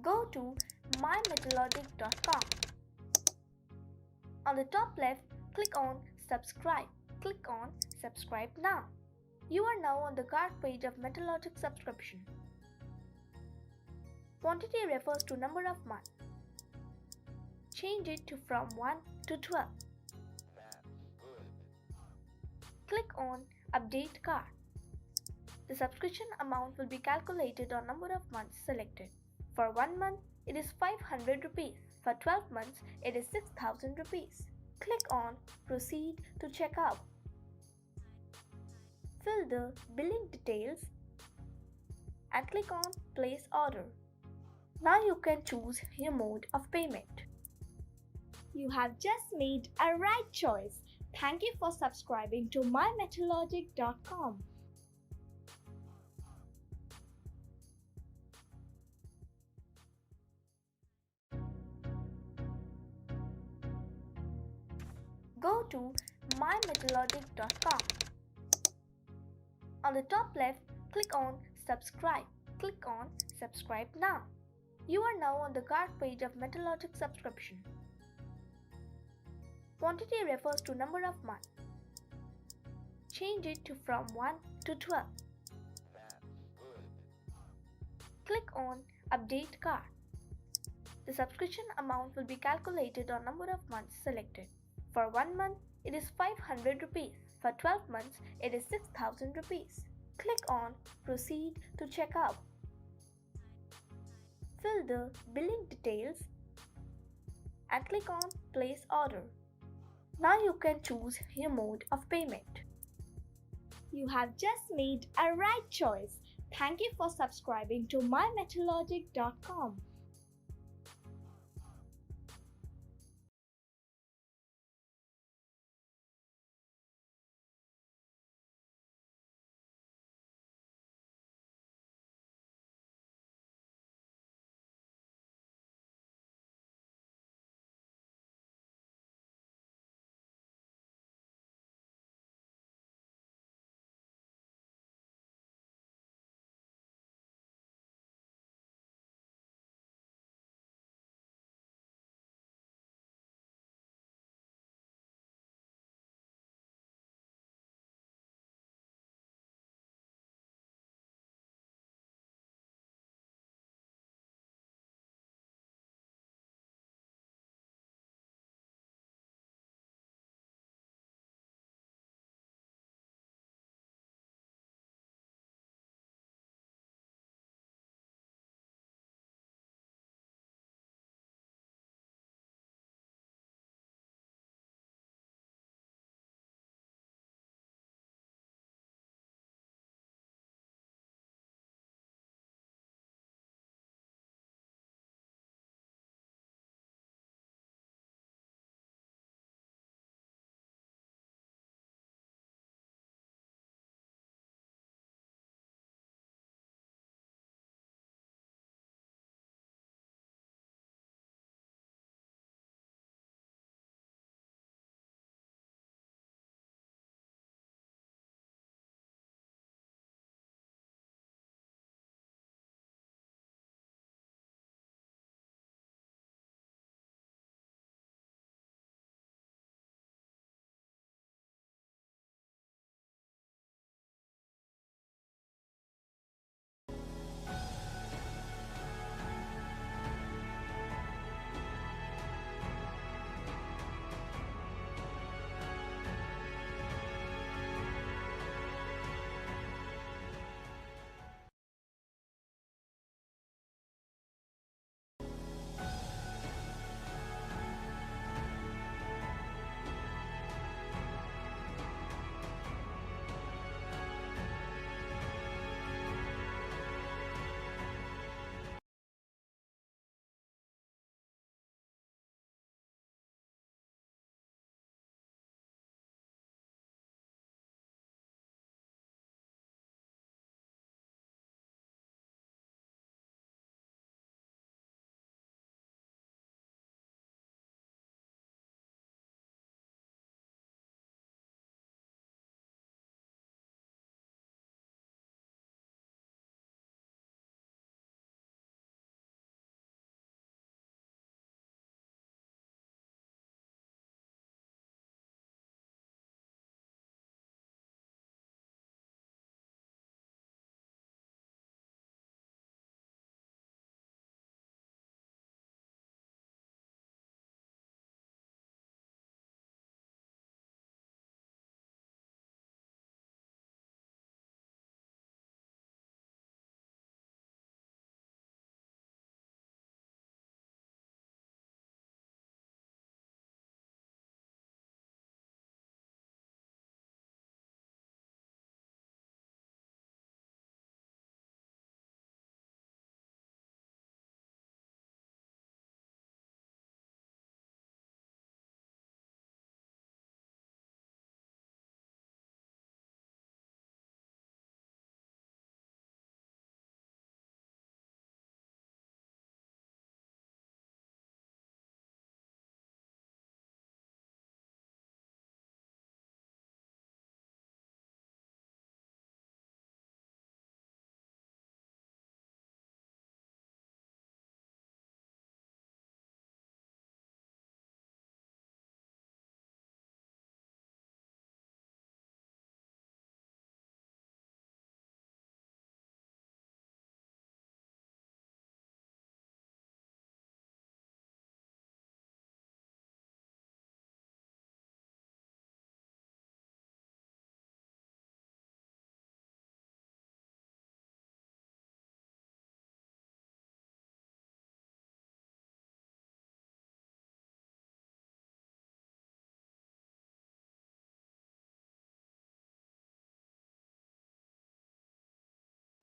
Go to mymetalogic.com. On the top left, click on Subscribe. Click on Subscribe now. You are now on the card page of Metalogic subscription. Quantity refers to number of months. Change it to from 1 to 12. Click on Update card. The subscription amount will be calculated on number of months selected. For 1 month, it is 500 rupees. For 12 months, it is 6,000 rupees. Click on Proceed to check out. Fill the billing details and click on Place Order. Now you can choose your mode of payment. You have just made a right choice. Thank you for subscribing to mymetalogic.com. Go to mymetalogic.com. On the top left, click on Subscribe. Click on Subscribe now. You are now on the card page of Metalogic subscription. Quantity refers to number of months. Change it to from 1 to 12. Click on Update card. The subscription amount will be calculated on number of months selected. For 1 month, it is 500 rupees. For 12 months, it is 6,000 rupees. Click on Proceed to check out. Fill the billing details and click on Place Order. Now you can choose your mode of payment. You have just made a right choice. Thank you for subscribing to mymetalogic.com.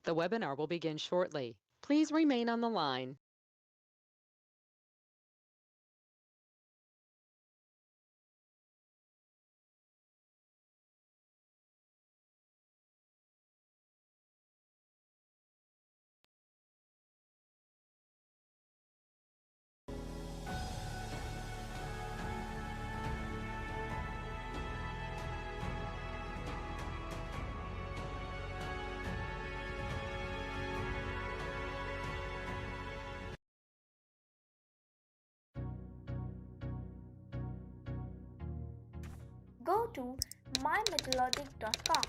The webinar will begin shortly. Please remain on the line. Go to mymetalogic.com.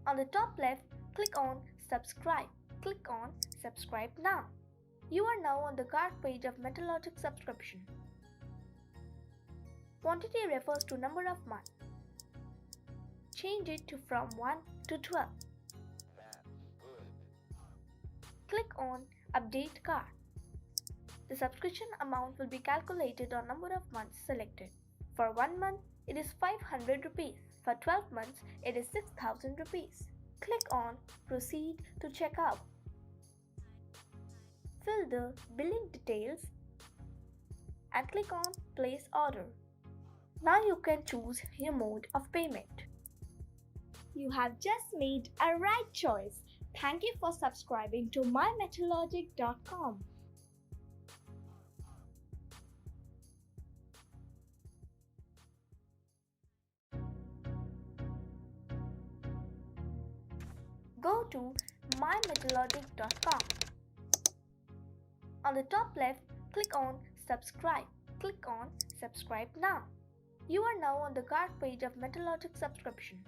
On the top left, click on Subscribe. Click on Subscribe now. You are now on the card page of Metalogic subscription. Quantity refers to number of months. Change it to from 1 to 12. Click on Update card. The subscription amount will be calculated on number of months selected. For 1 month, it is 500 rupees. For 12 months, it is 6000 rupees. Click on Proceed to check out. Fill the billing details and click on Place Order. Now you can choose your mode of payment. You have just made a right choice. Thank you for subscribing to mymetalogic.com. Go to mymetalogic.com. On the top left, click on Subscribe. Click on Subscribe now. You are now on the card page of Metalogic subscription.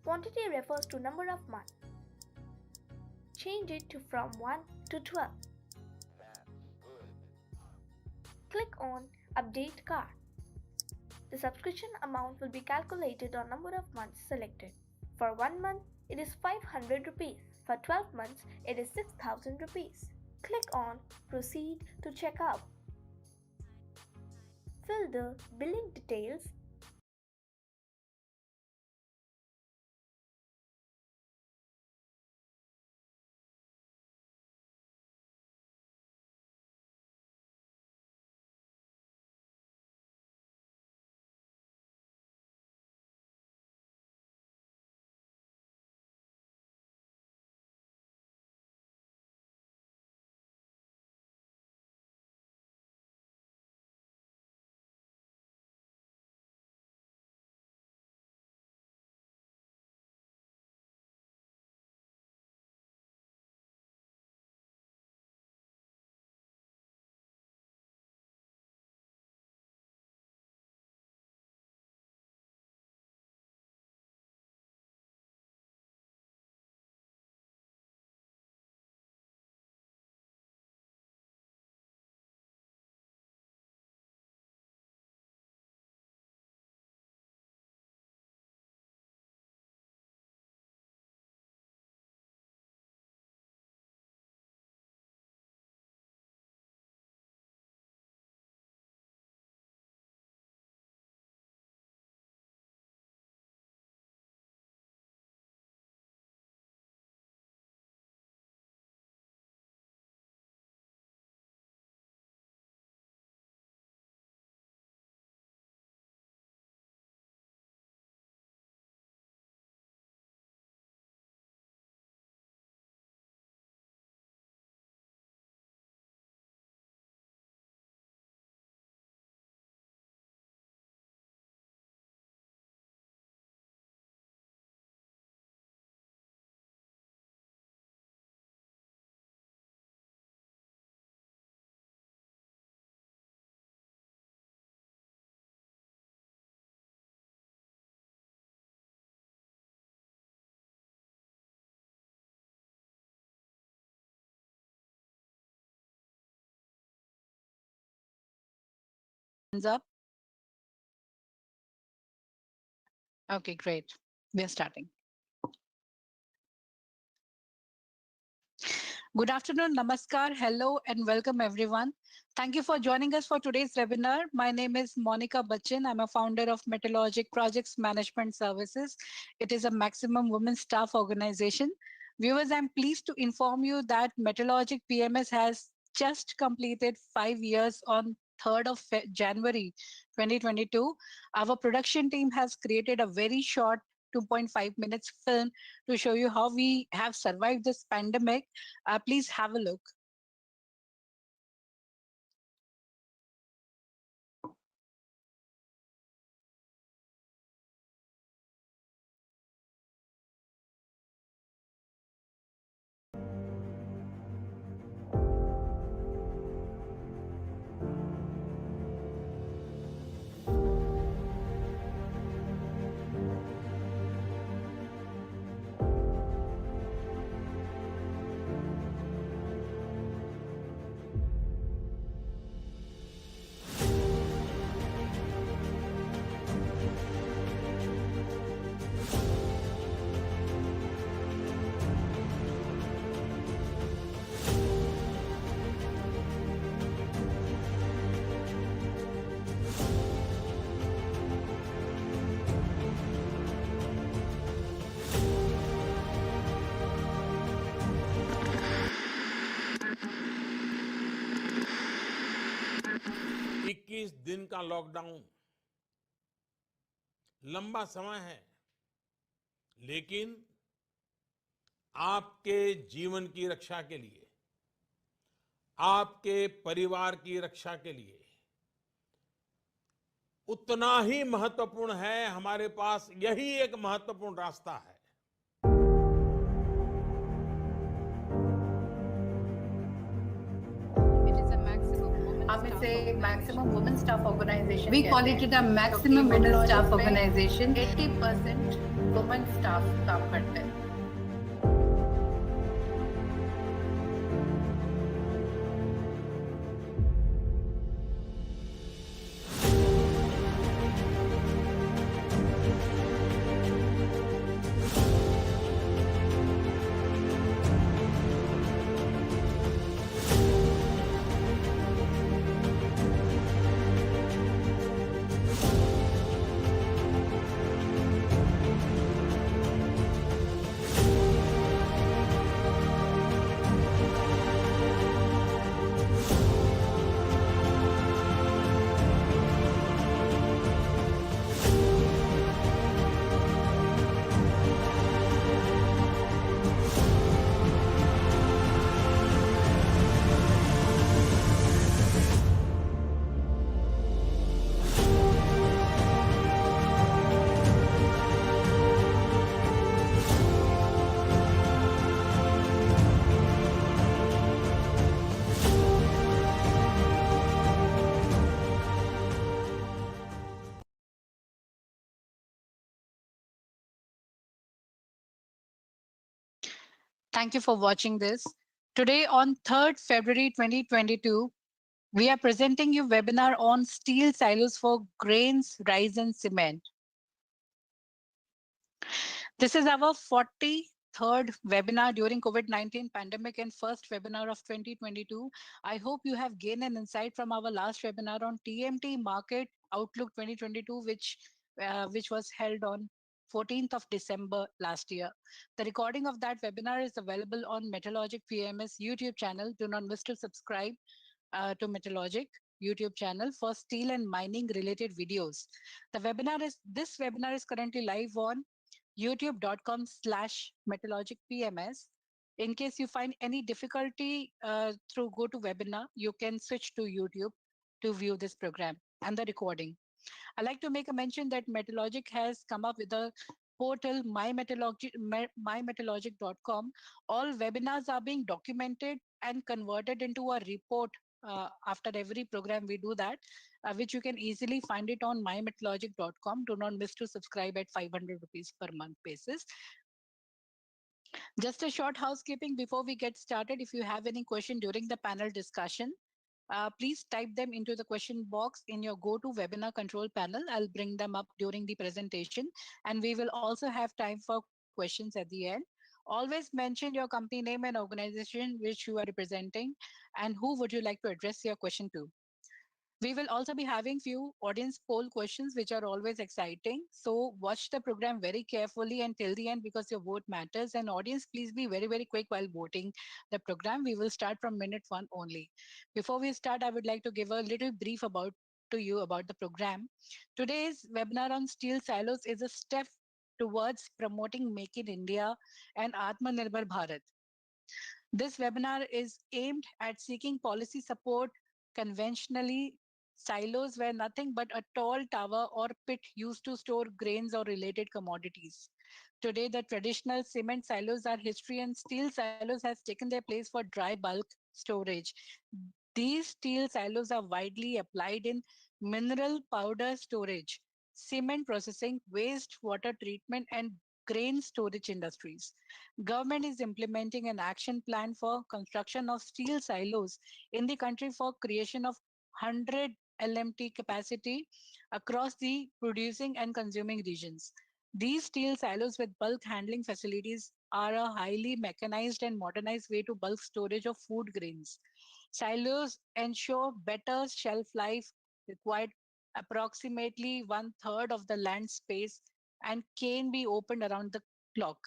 Quantity refers to number of months. Change it to from 1 to 12. Click on Update card. The subscription amount will be calculated on number of months selected. For 1 month, it is 500 rupees. For 12 months, it is 6000 rupees. Click on Proceed to check out. Fill the billing details Hands up. Okay, great. We are starting. Good afternoon, namaskar, hello, and welcome everyone. Thank you for joining us for today's webinar. My name is Monica Bachchan. I'm a founder of Metalogic Projects Management Services. It is a maximum women staff organization. Viewers, I'm pleased to inform you that Metalogic PMS has just completed 5 years on 3rd of January 2022. Our production team has created a very short 2.5 minutes film to show you how we have survived this pandemic. Please have a look. इक्कीस दिन का lockdown लंबा समय है, लेकिन आपके जीवन की रक्षा के लिए, आपके परिवार की रक्षा के लिए उतना ही महत्वपूर्ण है। हमारे पास यही एक महत्वपूर्ण रास्ता है। हम इसे maximum women staff organisation we call it a maximum women staff organisation 80% women staff काम करते हैं। Thank you for watching this. Today on 3rd February 2022, we are presenting you webinar on steel silos for grains, rice and cement. This is our 43rd webinar during COVID-19 pandemic and first webinar of 2022. I hope you have gained an insight from our last webinar on TMT Market Outlook 2022, which was held on 14th of December last year. The recording of that webinar is available on Metalogic PMS YouTube channel. Do not miss to subscribe to Metalogic YouTube channel for steel and mining related videos. This webinar is currently live on youtube.com/metallogicpms. In case you find any difficulty through GoToWebinar, you can switch to YouTube to view this program and the recording. I like to make a mention that Metalogic has come up with a portal mymetalogic.com. All webinars are being documented and converted into a report after every program we do that, which you can easily find it on mymetalogic.com. Do not miss to subscribe at 500 rupees per month basis. Just a short housekeeping before we get started. If you have any question during the panel discussion, please type them into the question box in your GoToWebinar control panel. I'll bring them up during the presentation, and we will also have time for questions at the end. Always mention your company name and organization which you are representing, and who would you like to address your question to. We will also be having few audience poll questions, which are always exciting. So watch the program very carefully until the end because your vote matters. And audience, please be very, very quick while voting the program. We will start from minute 1 only. Before we start, I would like to give a little brief about to you about the program. Today's webinar on steel silos is a step towards promoting Make in India and Atmanirbhar Bharat. This webinar is aimed at seeking policy support. Conventionally, silos were nothing but a tall tower or pit used to store grains or related commodities. Today, the traditional cement silos are history, and steel silos has taken their place for dry bulk storage. These steel silos are widely applied in mineral powder storage, cement processing, wastewater treatment, and grain storage industries. Government is implementing an action plan for construction of steel silos in the country for creation of 100 LMT capacity across the producing and consuming regions. These steel silos with bulk handling facilities are a highly mechanized and modernized way to bulk storage of food grains. Silos ensure better shelf life, required approximately one third of the land space, and can be opened around the clock.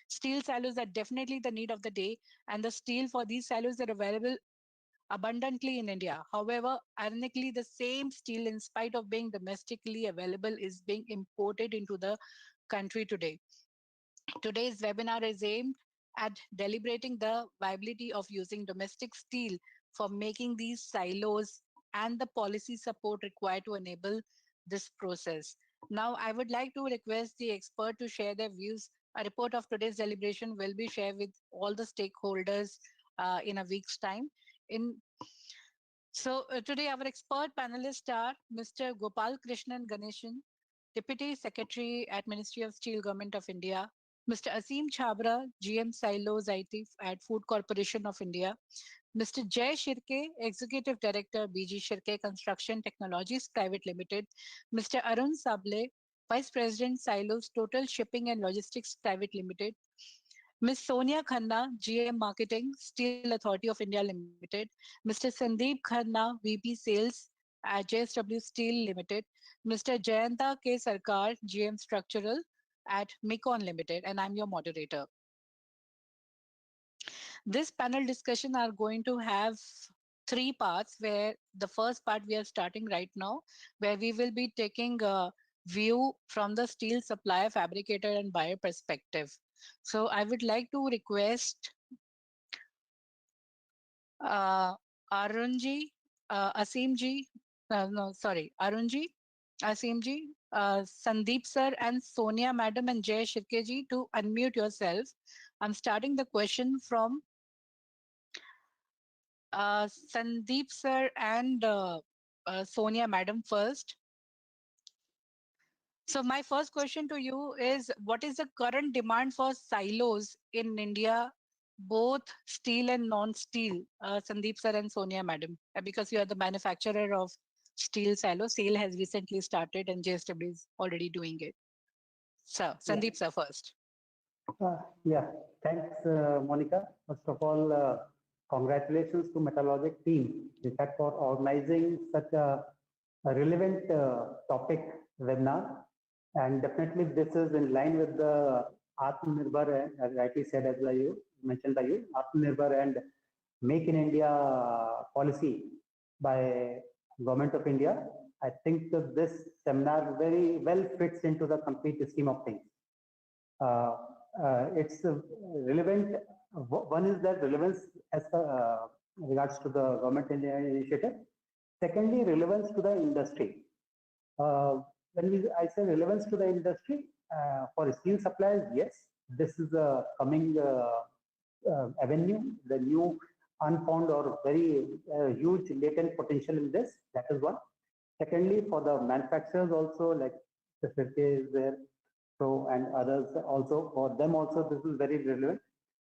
Steel silos are definitely the need of the day, and the steel for these silos are available abundantly in India. However, ironically, the same steel, in spite of being domestically available, is being imported into the country today. Today's webinar is aimed at deliberating the viability of using domestic steel for making these silos and the policy support required to enable this process. Now, I would like to request the expert to share their views. A report of today's deliberation will be shared with all the stakeholders in a week's time. In Today our expert panelists are Mr. Gopalakrishnan Ganesan, Deputy Secretary at Ministry of Steel, Government of India; Mr. Aseem Chhabra, GM Silos IT at Food Corporation of India; Mr. Jay Shirke, Executive Director, BG Shirke Construction Technologies Private Limited; Mr. Arun Sable, Vice President, Silos Total Shipping and Logistics Private Limited; Ms. Sonia Khanna, GM Marketing, Steel Authority of India Limited; Mr. Sandeep Khanna, VP Sales at JSW Steel Limited; Mr. Jayanta K. Sarkar, GM Structural at MECON Limited, and I'm your moderator. This panel discussion are going to have three parts, where the first part we are starting right now, where we will be taking a view from the steel supplier, fabricator, and buyer perspective. So I would like to request Arunji, Aseemji, Arunji, Aseemji, Sandeep sir, and Sonia madam, and Jay Shirkeji to unmute yourself. I'm starting the question from Sandeep sir and Sonia madam first. So my first question to you is, what is the current demand for silos in India, both steel and non-steel? Sandeep sir and Sonia madam, because you are the manufacturer of steel silo. SAIL has recently started and JSW is already doing it. So Sandeep sir first. Yeah, thanks, Monica. First of all, congratulations to Metalogic team, in fact, for organizing such a relevant topic webinar. And definitely this is in line with the Atmanirbhar, as rightly said, as you mentioned by you, Atmanirbhar and Make in India policy by Government of India. I think that this seminar very well fits into the complete scheme of things. It's relevant. One is that relevance as regards to the government initiative. Secondly, relevance to the industry. I say relevance to the industry, for steel suppliers, yes, this is a coming avenue, the new unfound or very huge latent potential in this. That is one. Secondly, for the manufacturers also, like the Shirke is there, so and others also, for them also this is very relevant.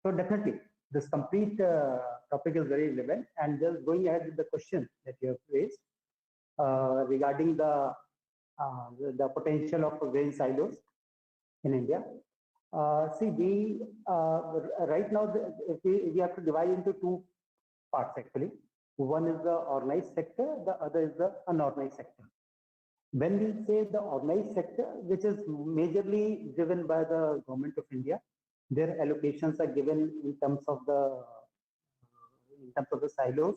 So definitely, this complete topic is very relevant. And just going ahead with the question that you have raised regarding the potential of grain silos in India. See, we right now we have to divide into two parts actually. One is the organized sector, the other is the unorganized sector. When we say the organized sector, which is majorly driven by the government of India, their allocations are given in terms of the silos,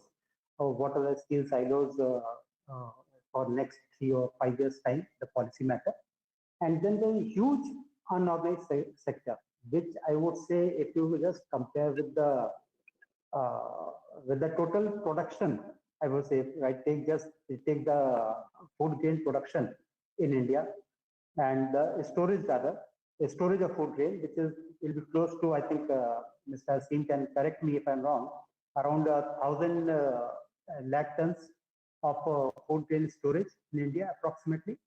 or what are the steel silos for next 3 or 5 years time, the policy matter. And then the huge unorganized sector, which I would say, if you just compare with the total production, I would say, right, take the food grain production in India and the storage rather, the storage of food grain, which will be close to, I think, Mr. Aseem can correct me if I'm wrong, around 1,000 lakh tons of food grain storage in India, approximately.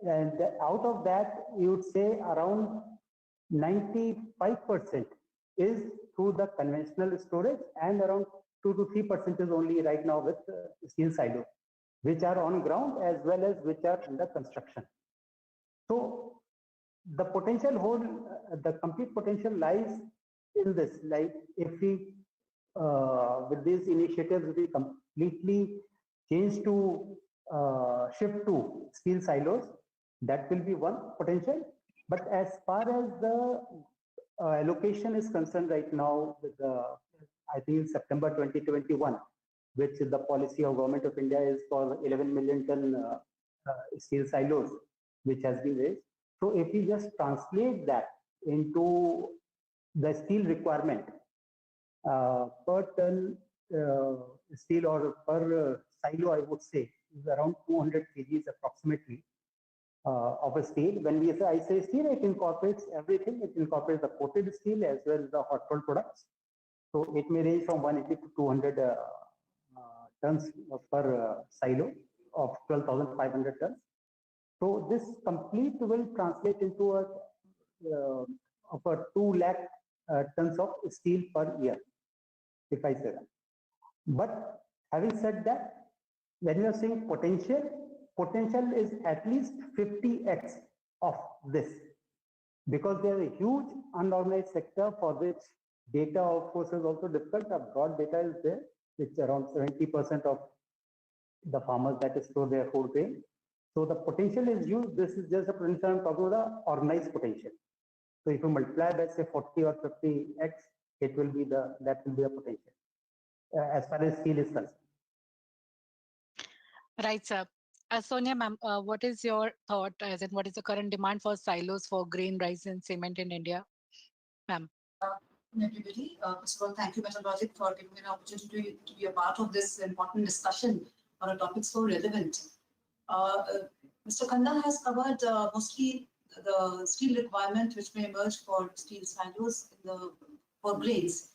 And out of that, you would say around 95% is through the conventional storage, and around 2 to 3% is only right now with steel silos, which are on ground as well as which are under construction. So the potential the complete potential lies in this. Like if we, with these initiatives, we completely change to shift to steel silos, that will be one potential. But as far as the allocation is concerned right now, with I think September 2021, which the policy of Government of India is for 11 million ton steel silos, which has been raised. So if we just translate that into the steel requirement per ton steel or per silo, I would say is around 200 kgs approximately of a steel. When I say steel, it incorporates everything. It incorporates the coated steel as well as the hot rolled products. So it may range from 180 to 200 tons per silo of 12,500 tons. So this complete will translate into of 2 lakh tons of steel per year, if I say that. But having said that, when you are saying potential is at least 50x of this, because there is a huge unorganized sector for which data, of course, is also difficult. A broad data is there, which around 70% of the farmers that store their food grain. So the potential is huge. This is just a potential. I'm talking about the organized potential. So if you multiply by say 40 or 50x, that will be the potential as far as steel is concerned. Right, sir. Sonia, ma'am, what is your thought, as in what is the current demand for silos for grain, rice, and cement in India, ma'am? Everybody, first of all, thank you, Metalogic, for giving me an opportunity to be a part of this important discussion on a topic so relevant. Mr. Khanna has covered mostly the steel requirement which may emerge for steel silos for grains.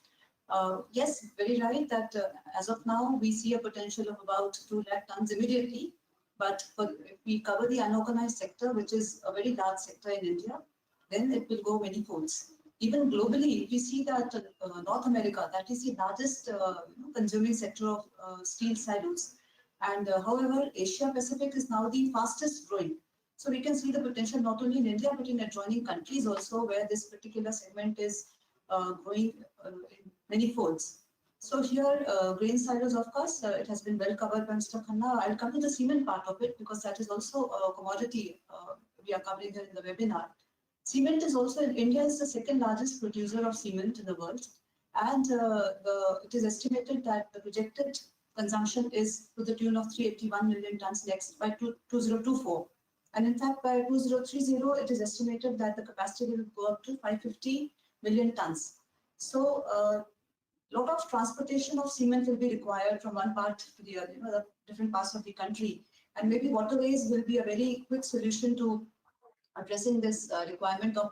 Yes, very right that as of now, we see a potential of about 2 lakh tons immediately. But if we cover the unorganized sector, which is a very large sector in India, then it will go many folds. Even globally, we see that North America, that is the largest consuming sector of steel silos. And however, Asia Pacific is now the fastest growing. So we can see the potential not only in India, but in adjoining countries also, where this particular segment is growing in many folds. So here, grain silos, of course, it has been well covered by Mr. Khanna. I'll come to the cement part of it because that is also a commodity we are covering here in the webinar. Cement is also, India is the second largest producer of cement in the world. And it is estimated that the projected consumption is to the tune of 381 million tons next by 2024. And in fact, by 2030, it is estimated that the capacity will go up to 550 million tons. So a lot of transportation of cement will be required from one part to the other, the different parts of the country. And maybe waterways will be a very quick solution to addressing this requirement of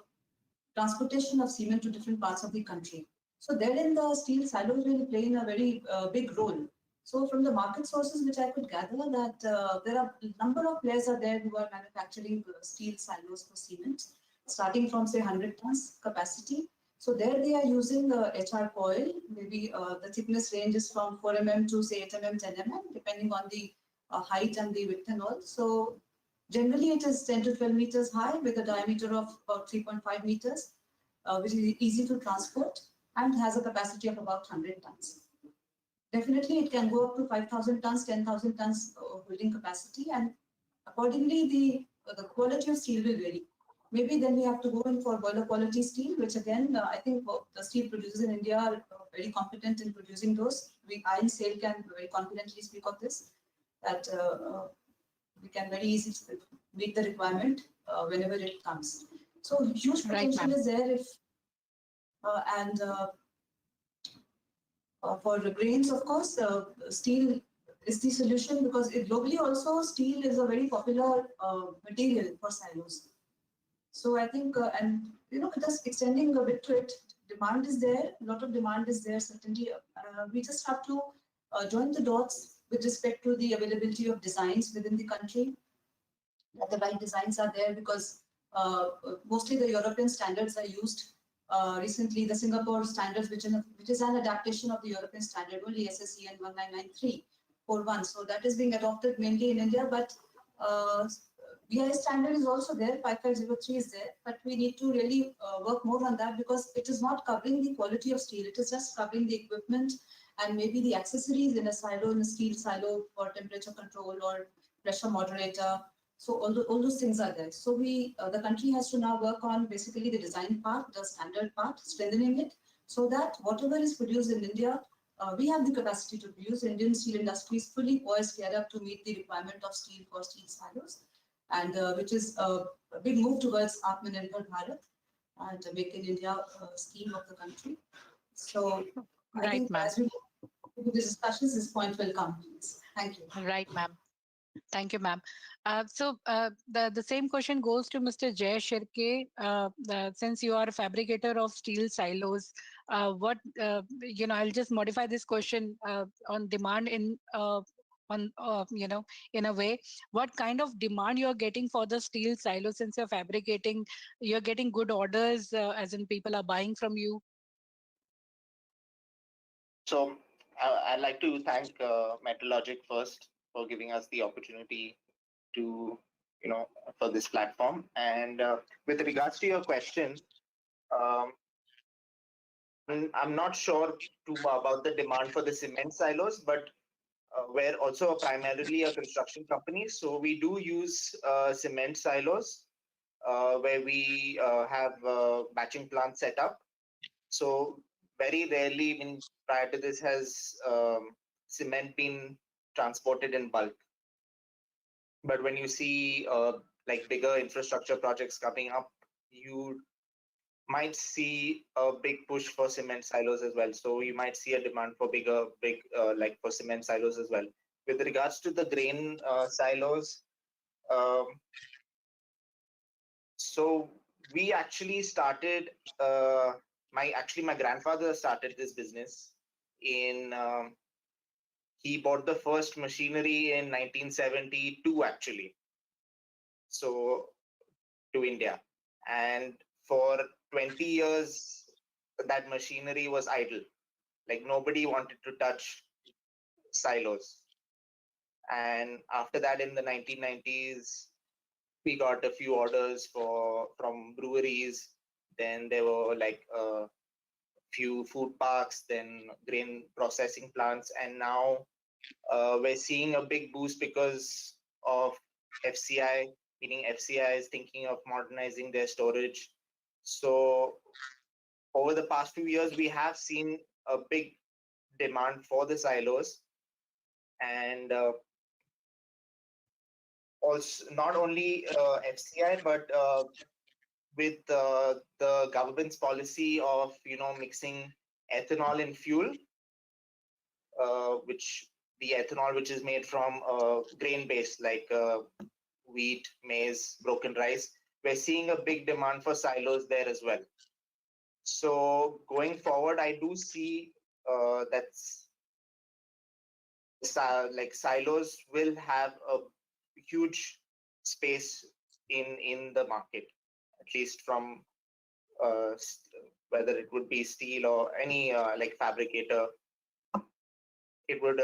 transportation of cement to different parts of the country. So therein the steel silos will play in a very big role. So from the market sources which I could gather that there are a number of players are there who are manufacturing steel silos for cement, starting from say 100 tons capacity. So there they are using HR coil, maybe the thickness range is from 4 mm to say 8 mm, 10 mm, depending on the height and the width and all. So Generally, it is 10 to 12 meters high with a diameter of about 3.5 meters, which is easy to transport and has a capacity of about 100 tons. Definitely, it can go up to 5,000 tons, 10,000 tons holding capacity, and accordingly, the quality of steel will vary. Maybe then we have to go in for boiler quality steel, which again, I think the steel producers in India are very competent in producing those. I in Sale can very confidently speak of this, that we can very easily meet the requirement whenever it comes. So huge potential is there if, for the grains, of course, steel is the solution because globally also steel is a very popular material for silos. So I think, and just extending a bit to it, demand is there, a lot of demand is there, certainly. We just have to join the dots with respect to the availability of designs within the country, that the right designs are there because mostly the European standards are used. Recently, the Singapore standards, which is an adaptation of the European standard, only SSEN 1993-41. So that is being adopted mainly in India, but BIS standard is also there, 5503 is there, but we need to really work more on that because it is not covering the quality of steel. It is just covering the equipment and maybe the accessories in a silo, in a steel silo for temperature control or pressure moderator. So all those things are there. So the country has to now work on basically the design part, the standard part, strengthening it, so that whatever is produced in India, we have the capacity to produce. Indian steel industry is fully poised, geared up to meet the requirement of steel for steel silos, and which is a big move towards Atmanirbhar Bharat and Make in India scheme of the country. So I think as we go through the discussions, this point will come. Thank you. Right, ma'am. Thank you, ma'am. The same question goes to Mr. Jay Shirke. Since you are a fabricator of steel silos, I'll just modify this question on demand in in a way. What kind of demand you're getting for the steel silo since you're fabricating? You're getting good orders, as in people are buying from you. So I'd like to thank Metalogic first for giving us the opportunity to, for this platform. And with regards to your question, I'm not sure about the demand for the cement silos, but we're also primarily a construction company. So we do use cement silos where we have batching plants set up. So very rarely, prior to this, has cement been transported in bulk. But when you see like bigger infrastructure projects coming up, you might see a big push for cement silos as well. So you might see a demand for big like for cement silos as well. With regards to the grain silos, so we actually started. My grandfather started this business in. He bought the first machinery in 1972, actually. So to India, and for 20 years, that machinery was idle. Like nobody wanted to touch silos. And after that, in the 1990s, we got a few orders from breweries. Then there were like a few food parks, then grain processing plants, and now we're seeing a big boost because of FCI, meaning FCI is thinking of modernizing their storage. So over the past few years, we have seen a big demand for the silos, and also not only FCI, but with the government's policy of mixing ethanol in fuel, which is made from grain based like wheat, maize, broken rice. We're seeing a big demand for silos there as well. So going forward, I do see like silos will have a huge space in the market, at least from whether it would be steel or any like fabricator. It would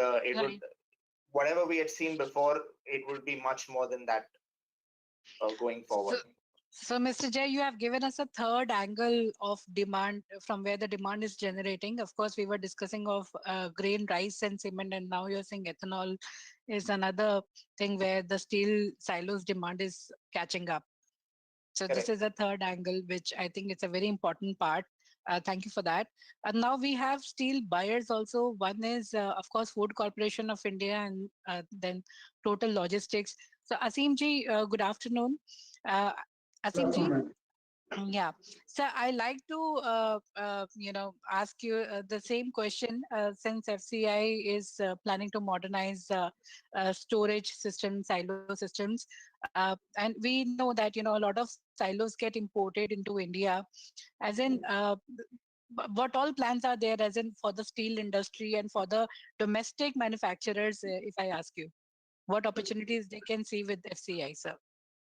whatever we had seen before, it would be much more than that going So, forward. so, Mr. Jay, you have given us a third angle of demand from where the demand is generating. Of course, we were discussing of grain, rice, and cement, and now you're saying ethanol is another thing where the steel silos demand is catching up. So this Correct. is a third angle, which I think it's a very important part. Thank you for that. And now we have steel buyers also. One is, of course, Food Corporation of India, and then Total Logistics. So Aseem ji, good afternoon. Uh, Aseem ji, yeah. So I like to, ask you the same question since FCI is planning to modernize storage systems, silo systems, and we know that a lot of silos get imported into India. As in, what all plans are there, as in for the steel industry and for the domestic manufacturers? If I ask you, what opportunities they can see with FCI, sir?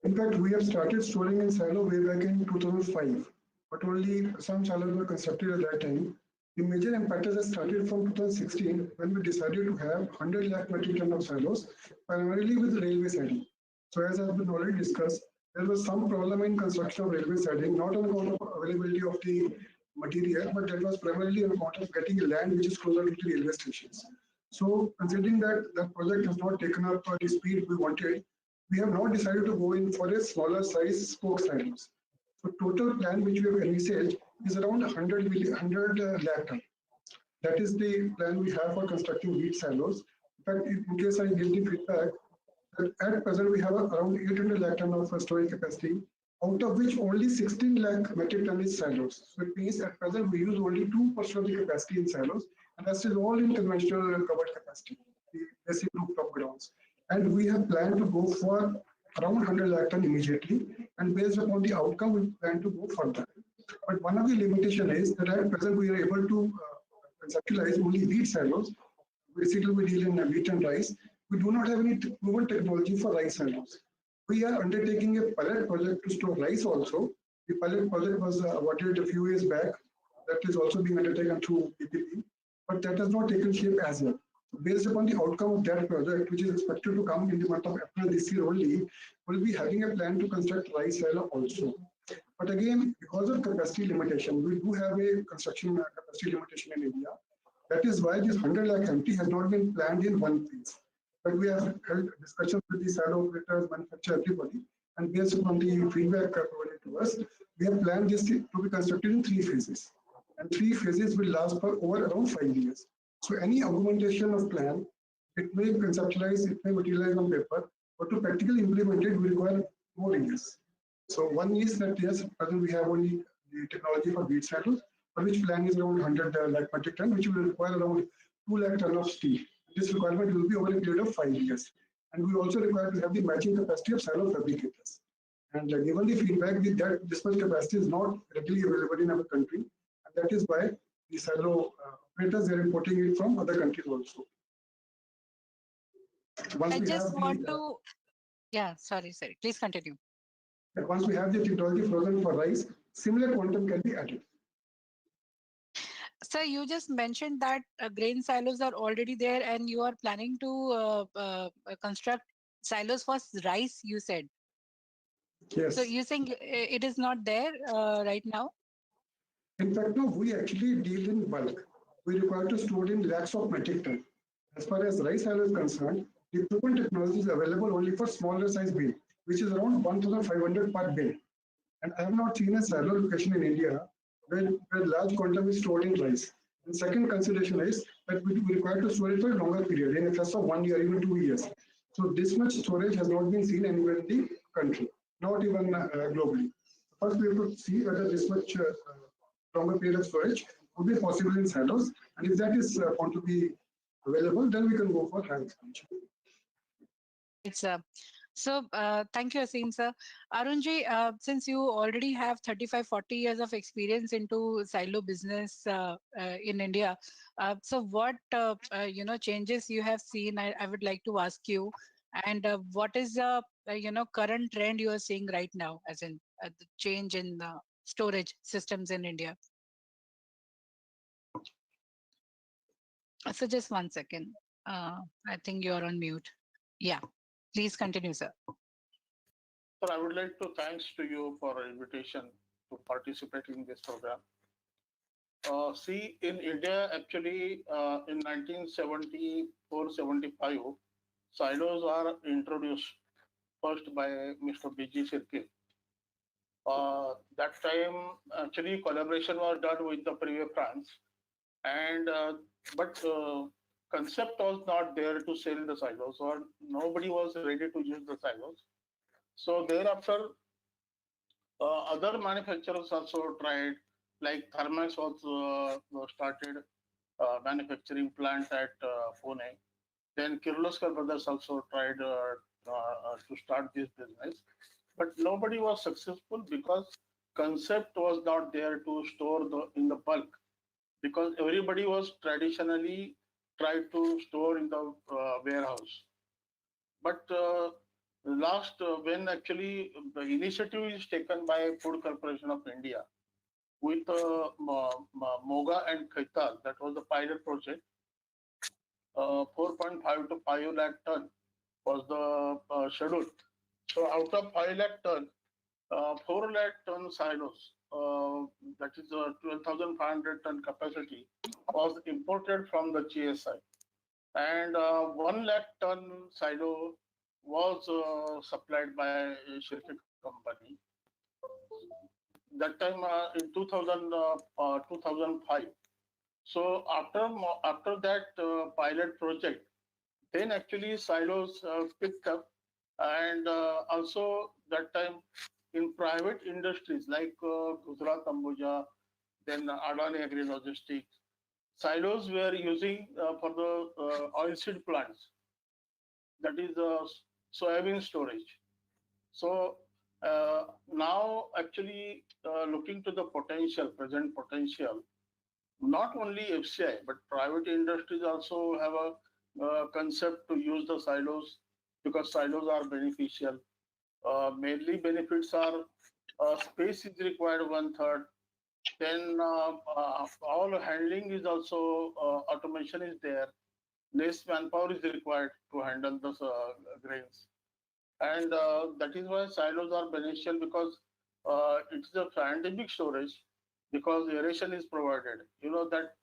In fact, we have started storing in silo way back in 2005, but only some silos were constructed at that time. The major impetus has started from 2016 when we decided to have 100 lakh metric ton of silos, primarily with railway siding. So as has been already discussed, there was some problem in construction of railway siding, not on account of availability of the material, but that was primarily on account of getting land which is closer to the railway stations. So considering that that project has not taken up the speed we wanted, we have now decided to go in for a smaller size spoke silos. So total plan which we have envisaged is around 100 lakh ton. That is the plan we have for constructing wheat silos. In fact, in case I give the feedback, that at present we have around 800 lakh ton of storage capacity, out of which only 16 lakh metric ton is silos. So it means at present we use only 2% of the capacity in silos, and that's all in conventional covered capacity, the basic rooftop grounds. And we have planned to go for around 100 lakh ton immediately, and based upon the outcome, we plan to go further. But one of the limitation is that at present we are able to conceptualize only wheat silos. Basically, we deal in wheat and rice. We do not have any proven technology for rice silos. We are undertaking a pilot project to store rice also. The pilot project was awarded a few years back. That is also being undertaken through PPP, but that has not taken shape as yet. Based upon the outcome of that project, which is expected to come in the month of April this year only, we'll be having a plan to construct rice silo also. But again, because of capacity limitation, we do have a construction capacity limitation in India. That is why this 100 lakh empty has not been planned in one phase. But we have held discussions with the silo operators, manufacturers, everybody. And based upon the feedback provided to us, we have planned this to be constructed in 3 phases. And 3 phases will last for over around 5 years. So any augmentation of plan, it may conceptualize, it may materialize on paper, but to practically implement it, we require more years. So one is that yes, at present we have only the technology for wheat silos, for which plan is around 100 lakh metric ton, which will require around 2 lakh ton of steel. This requirement will be over a period of 5 years. And we also require to have the matching capacity of silo fabricators. And given the feedback that this much capacity is not readily available in our country, and that is why the silo operators are importing it from other countries also. I just want to, yeah, sorry, please continue. Once we have the technology frozen for rice, similar quantum can be added. Sir, you just mentioned that grain silos are already there and you are planning to construct silos for rice, you said. Yes. So you're saying it is not there right now? In fact, no, we actually deal in bulk. We require to store in lakhs of metric ton. As far as rice silo is concerned, the proven technology is available only for smaller size bin, which is around 1,500 per bin. And I have not seen a silo location in India where large quantum is stored in rice. And second consideration is that we require to store it for a longer period, in excess of 1 year, even 2 years. So this much storage has not been seen anywhere in the country, not even globally. First, we have to see whether this much longer period of storage would be possible in silos. And if that is found to be available, then we can go for higher expansion. It's so thank you, Aseem, sir. Arunji, since you already have 35-40 years of experience into silo business in India, so what changes you have seen? I would like to ask you, and what is the current trend you are seeing right now, as in the change in storage systems in India? So just 1 second. I think you're on mute. Yeah, please continue, sir. Sir, I would like to thanks to you for invitation to participate in this program. See, in India, actually, in 1974-75, silos are introduced first by Mr. B.G. Shirke. That time, actually, collaboration was done with the Privé France, and but concept was not there to sell the silos, or nobody was ready to use the silos. So thereafter, other manufacturers also tried, like Thermax was started manufacturing plant at Pune. Then Kirloskar brothers also tried to start this business, but nobody was successful because concept was not there to store in the bulk, because everybody was traditionally tried to store in the warehouse. But last, when actually the initiative is taken by Food Corporation of India with Moga and Khaital, that was the pilot project. 4.5 to 5 lakh ton was the schedule. So out of 5 lakh ton, 4 lakh ton silos, that is 12,500 ton capacity, was imported from the GSI. And 1 lakh ton silo was supplied by Shirke company. That time in 2005. So after that pilot project, then actually silos picked up, and also that time in private industries like Gujarat Ambuja, then Adani Agri Logistics, silos were using for the oilseed plants, that is soybean storage. So now actually looking to the potential, present potential, not only FCI, but private industries also have a concept to use the silos, because silos are beneficial. Mainly benefits are space is required 1/3. Then all handling is also automation is there. Less manpower is required to handle the grains, and that is why silos are beneficial, because it's a scientific storage, because aeration is provided. You know that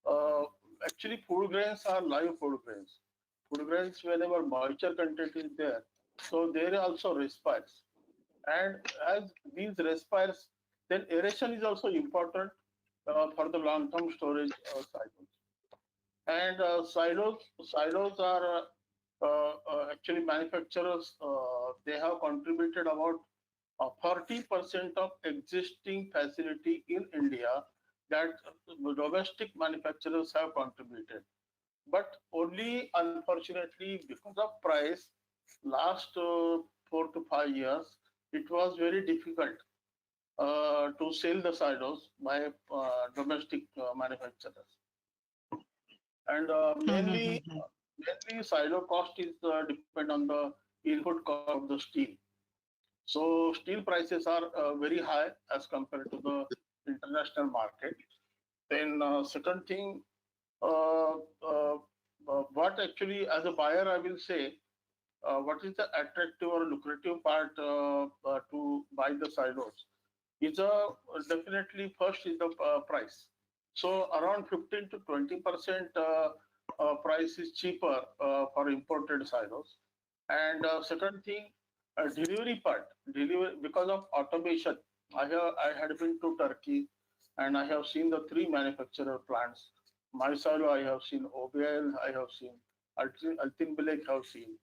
uh, actually food grains are live food grains. Food grains, whenever moisture content is there, so there also respires. And as these respires, then aeration is also important for the long-term storage cycles. And silos are actually manufacturers. They have contributed about 40% of existing facility in India that domestic manufacturers have contributed. But only unfortunately, because of price, last 4 to 5 years, it was very difficult to sell the silos by domestic manufacturers. And mainly silo cost is depend on the input cost of the steel. So steel prices are very high as compared to the international market. Then second thing, uh, uh, what actually as a buyer I will say, what is the attractive or lucrative part to buy the silos? Is definitely first is the price. So around 15 to 20% price is cheaper for imported silos. And second thing, delivery part, delivery because of automation. I had been to Turkey, and I have seen the 3 manufacturer plants. My silo I have seen, OBL I have seen, Altin Bilek have seen.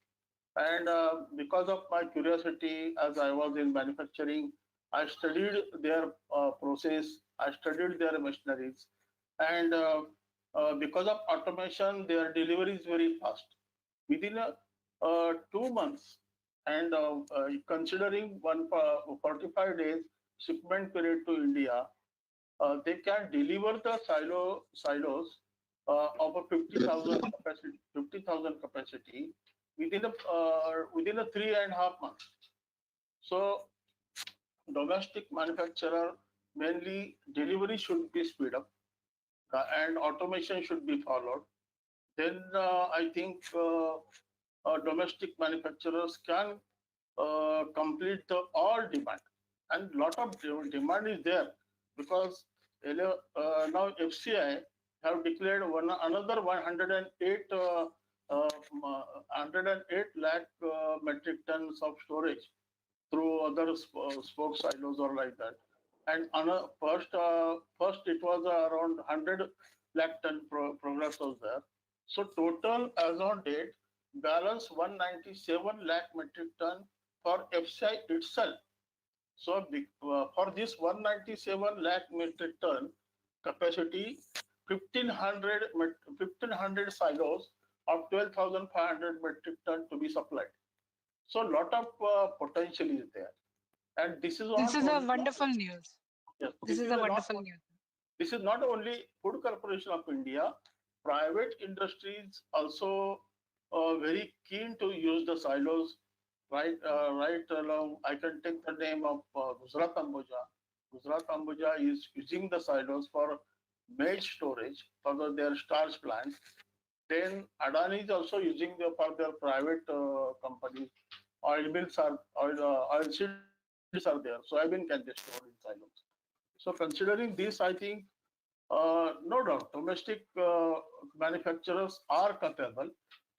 And because of my curiosity, as I was in manufacturing, I studied their process, I studied their machineries, and because of automation, their delivery is very fast. Within 2 months, and considering 45 days shipment period to India, they can deliver the silos of a 50,000 capacity within a 3.5 months. So domestic manufacturer, mainly delivery should be speed up, and automation should be followed. Then I think domestic manufacturers can complete the all demand, and lot of demand is there because now FCI have declared another 108 lakh metric tons of storage through other spoke silos or like that. And first it was around 100 lakh ton progress was there. So total as on date, balance 197 lakh metric ton for FCI itself. So for this 197 lakh metric ton capacity, 1500 silos of 12,500 metric ton to be supplied. So lot of potential is there. And this is This is a wonderful news. Yes, This is a wonderful news. This is not only Food Corporation of India, private industries also very keen to use the silos. Right along, I can take the name of Gujarat Ambuja. Gujarat Ambuja is using the silos for maize storage for their starch plants. Then Adani is also using for their private companies. Oil mills are oil seeds are there. Soybean can be stored in silos. So considering this, I think no doubt domestic manufacturers are capable.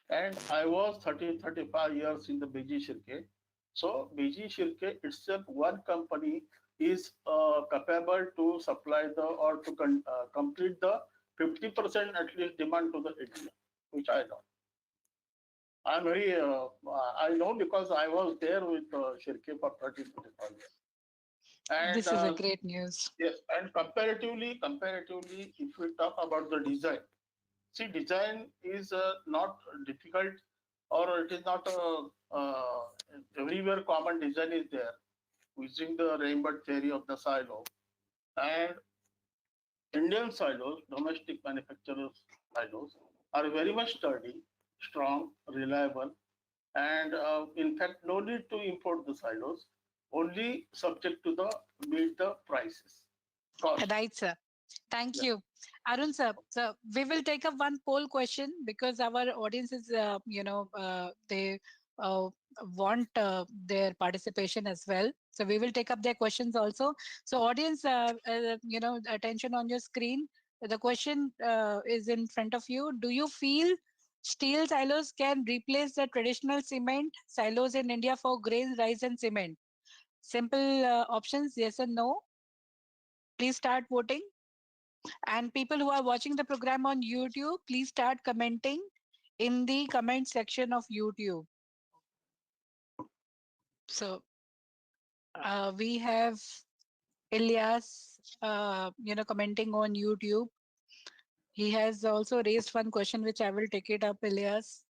And I was 35 years in the BG Shirke. So BG Shirke itself, one company is capable to supply or to complete the 50% at least demand to the India, which I know. I'm very, I know because I was there with Shirke for 35 years. And, this is a great news. Yes, and comparatively, if we talk about the design, see, design is not difficult, or it is not everywhere common design is there, using the rainbow theory of the silo. And Indian silos, domestic manufacturers silos, are very much sturdy, strong, reliable, and in fact, no need to import the silos, only subject to meet the prices. Cost. Right, sir. Thank you. Arun sir, so we will take up one poll question because our audience is, they want their participation as well. So we will take up their questions also. So audience, attention on your screen. The question is in front of you. Do you feel steel silos can replace the traditional cement silos in India for grain, rice and cement? Simple options, yes and no. Please start voting. And people who are watching the program on YouTube, please start commenting in the comment section of YouTube. So we have Ilyas, commenting on YouTube. He has also raised one question, which I will take it up, Ilyas.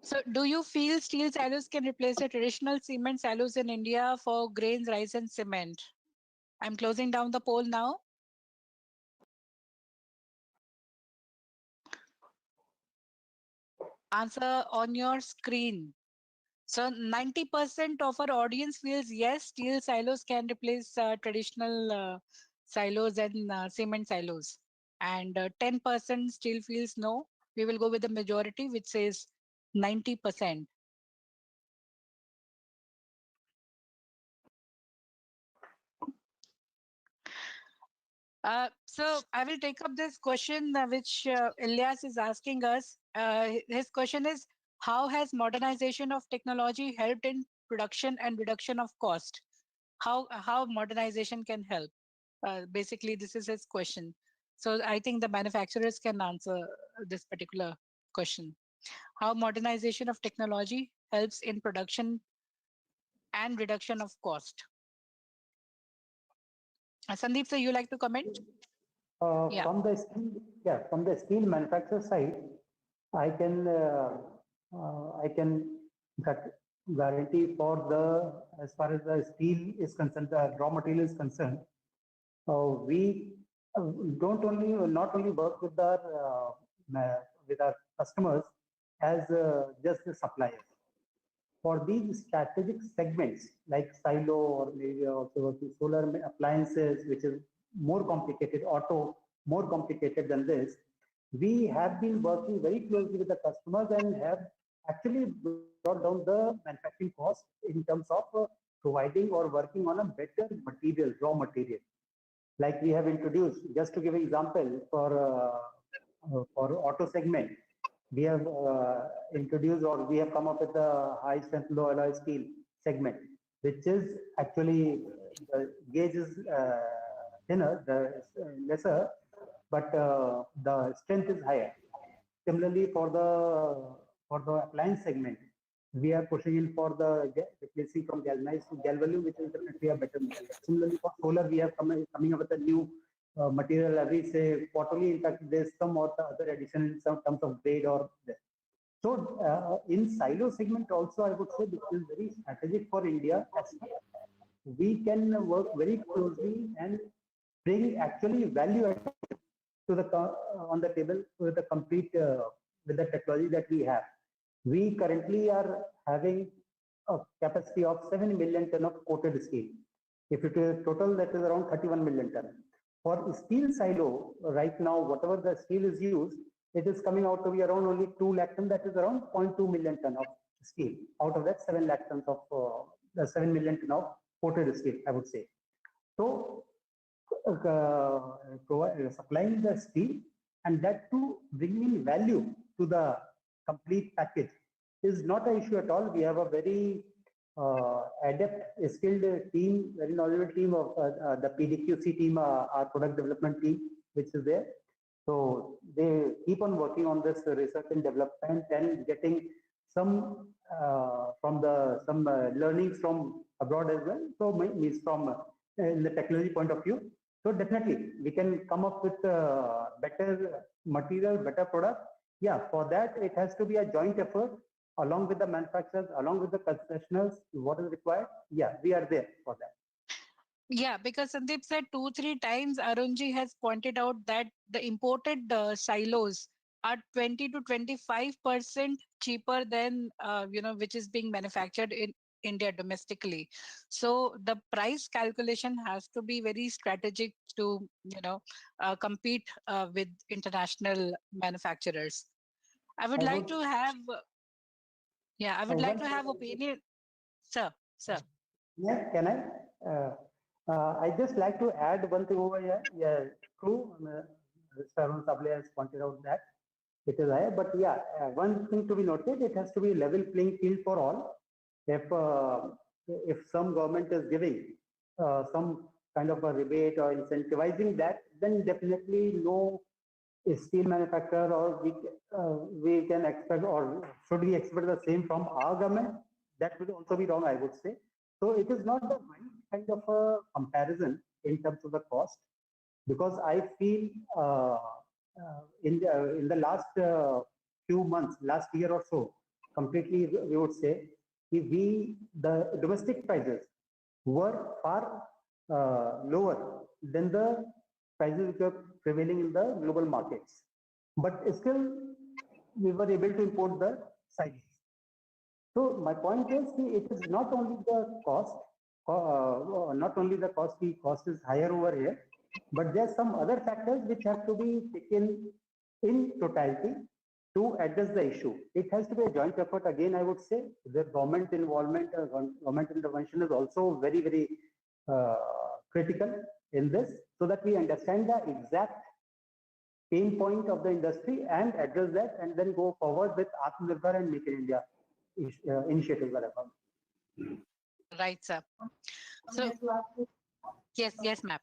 So do you feel steel silos can replace the traditional cement silos in India for grains, rice and cement? I'm closing down the poll now. Answer on your screen. So 90% of our audience feels yes, steel silos can replace traditional silos and cement silos. And 10% still feels no. We will go with the majority, which says 90%. So I will take up this question which Ilyas is asking us. His question is, how has modernization of technology helped in production and reduction of cost? How modernization can help? Basically, this is his question. So I think the manufacturers can answer this particular question. How modernization of technology helps in production and reduction of cost? Sandeep, sir, you like to comment? Yeah. From the steel manufacturer side, I can guarantee as far as the steel is concerned, the raw material is concerned, we not only work with our customers as just the suppliers. For these strategic segments like silo or maybe also solar appliances, which is more complicated, auto, more complicated than this, we have been working very closely with the customers and have actually brought down the manufacturing cost in terms of providing or working on a better material, raw material. Like we have introduced, just to give an example, for auto segment, we have introduced or we have come up with the high strength low alloy steel segment, which is actually the gauge is thinner, lesser, but the strength is higher. Similarly, for the appliance segment, we are pushing in for the replacing from galvanized to galvalume, which is definitely a better material. Similarly, for solar, we have coming up with a new material every say quarterly. In fact, there's some or the other addition in some terms of grade or this. So in silo segment also, I would say this is very strategic for India. We can work very closely and bring actually value to the on the table with the complete with the technology that we have. We currently are having a capacity of 7 million ton of coated steel. If it is total, that is around 31 million ton. For steel silo, right now, whatever the steel is used, it is coming out to be around only 2 lakh ton. That is around 0.2 million ton of steel. Out of that, 7 lakh tons of the 7 million ton of coated steel, I would say. So supplying the steel and that to bringing value to the complete package is not an issue at all. We have a very adept, skilled team, very knowledgeable team of the PDQC team, our product development team, which is there. So they keep on working on this research and development and getting some learnings from abroad as well. So means from in the technology point of view. So definitely we can come up with better material, better product. Yeah, for that it has to be a joint effort along with the manufacturers, along with the concessionaires. What is required? Yeah, we are there for that. Yeah, because Sandeep said 2-3 times, Arunji has pointed out that the imported silos are 20 to 25% cheaper than which is being manufactured in India domestically. So the price calculation has to be very strategic to compete with international manufacturers. I would like to have opinion, sir. Yeah, can I? I just like to add one thing over here. Yeah, true. Arun has pointed out that it is higher, but yeah, one thing to be noted: it has to be level playing field for all. If some government is giving some kind of a rebate or incentivizing that, then definitely no steel manufacturer or we can expect, or should we expect the same from our government? That will also be wrong, I would say. So it is not the right kind of a comparison in terms of the cost, because I feel in the last few months, last year or so, completely we would say, the domestic prices were far lower than the prices which are prevailing in the global markets. But still, we were able to import the silos. So my point is, it is not only the cost, the cost is higher over here, but there are some other factors which have to be taken in totality to address the issue. It has to be a joint effort. Again, I would say the government involvement, government intervention is also very, very critical in this, so that we understand the exact pain point of the industry and address that, and then go forward with Atmanirbhar and Make in India initiatives. Right, sir. So yes, ma'am.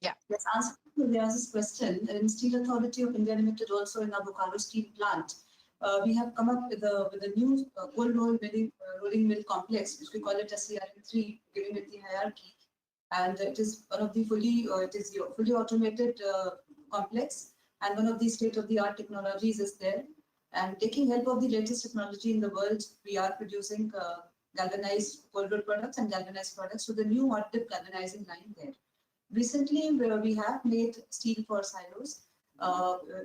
Yeah. Let's answer to Riaz's question. In Steel Authority of India Limited, also in our Bokaro steel plant, we have come up with a new cold rolling mill complex, which we call it as CRM3, giving it the hierarchy. And it is one of the fully automated complex, and one of the state-of-the-art technologies is there. And taking help of the latest technology in the world, we are producing galvanized cold rolled products and galvanized products with the new hot dip galvanizing line there. Recently, we have made steel for silos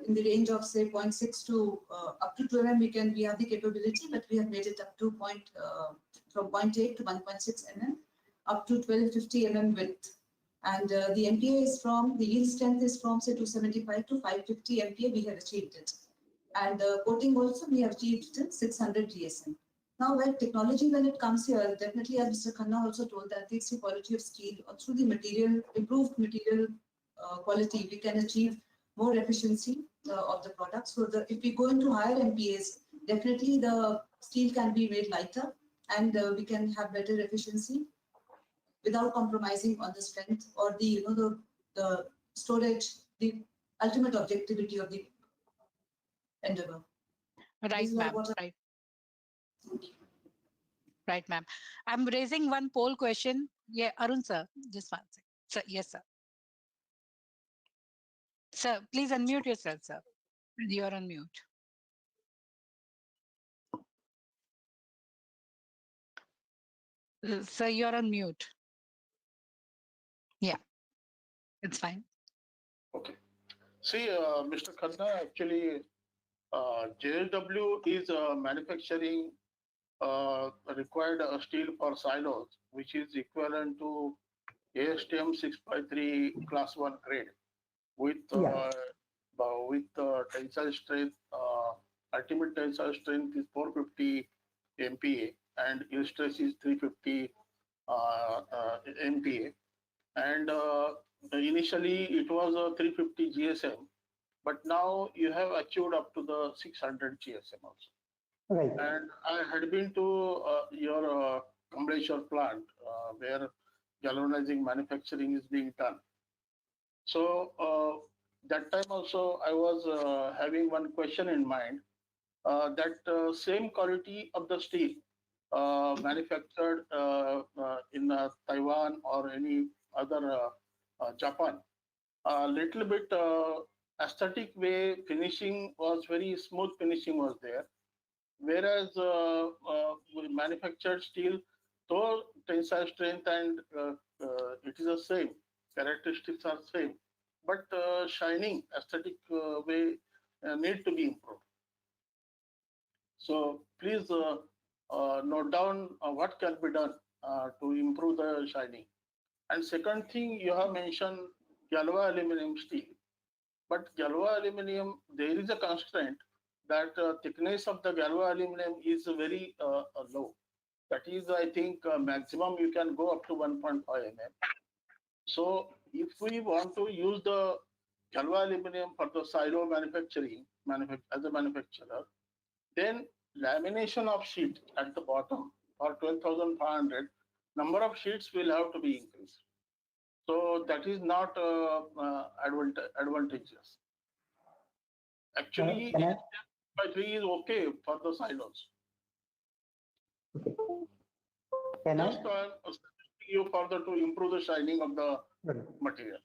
in the range of say 0.6 to up to 2 mm. We have the capability, but we have made it up to from 0.8 to 1.6 mm, up to 1250 mm width. And the MPa is from, the yield strength is from say 275 to 550 MPa. We have achieved it. And coating also we have achieved till 600 GSM. Now, when technology, when it comes here, definitely, as Mr. Khanna also told, that it's the quality of steel or through the material, improved material quality, we can achieve more efficiency of the product. So if we go into higher MPAs, definitely the steel can be made lighter and we can have better efficiency without compromising on the strength or the, the storage, the ultimate objectivity of the endeavor. Right, ma'am. Right. Right, ma'am. I'm raising one poll question. Yeah, Arun sir, just one second. Sir, yes, sir. Sir, please unmute yourself, sir. You're on mute. Sir, you're on mute. Yeah, it's fine. Okay. See, Mr. Khanna, actually, JSW is manufacturing required steel for silos, which is equivalent to ASTM 653 class 1 grade with tensile strength, ultimate tensile strength is 450 MPa and yield stress is 350 MPa. And initially it was 350 GSM, but now you have achieved up to the 600 GSM also. Right. And I had been to your Kamleshwar plant where galvanizing manufacturing is being done. So that time also I was having one question in mind that same quality of the steel manufactured in Taiwan or any other Japan, a little bit aesthetic way finishing was very smooth finishing was there. Whereas manufactured steel, though tensile strength and it is the same, characteristics are same, but shining aesthetic way need to be improved. So please note down what can be done to improve the shining. And second thing, you have mentioned galva aluminum steel, but galva aluminum, there is a constraint that thickness of the galva aluminum is very low. That is, I think, maximum you can go up to 1.5 mm. So if we want to use the galva aluminum for the silo manufacturing, as a manufacturer, then lamination of sheet at the bottom for 12,500, number of sheets will have to be increased. So that is not advantageous. Actually, 3 is okay for the silos. Okay. Can Just you further to improve the shining of the material.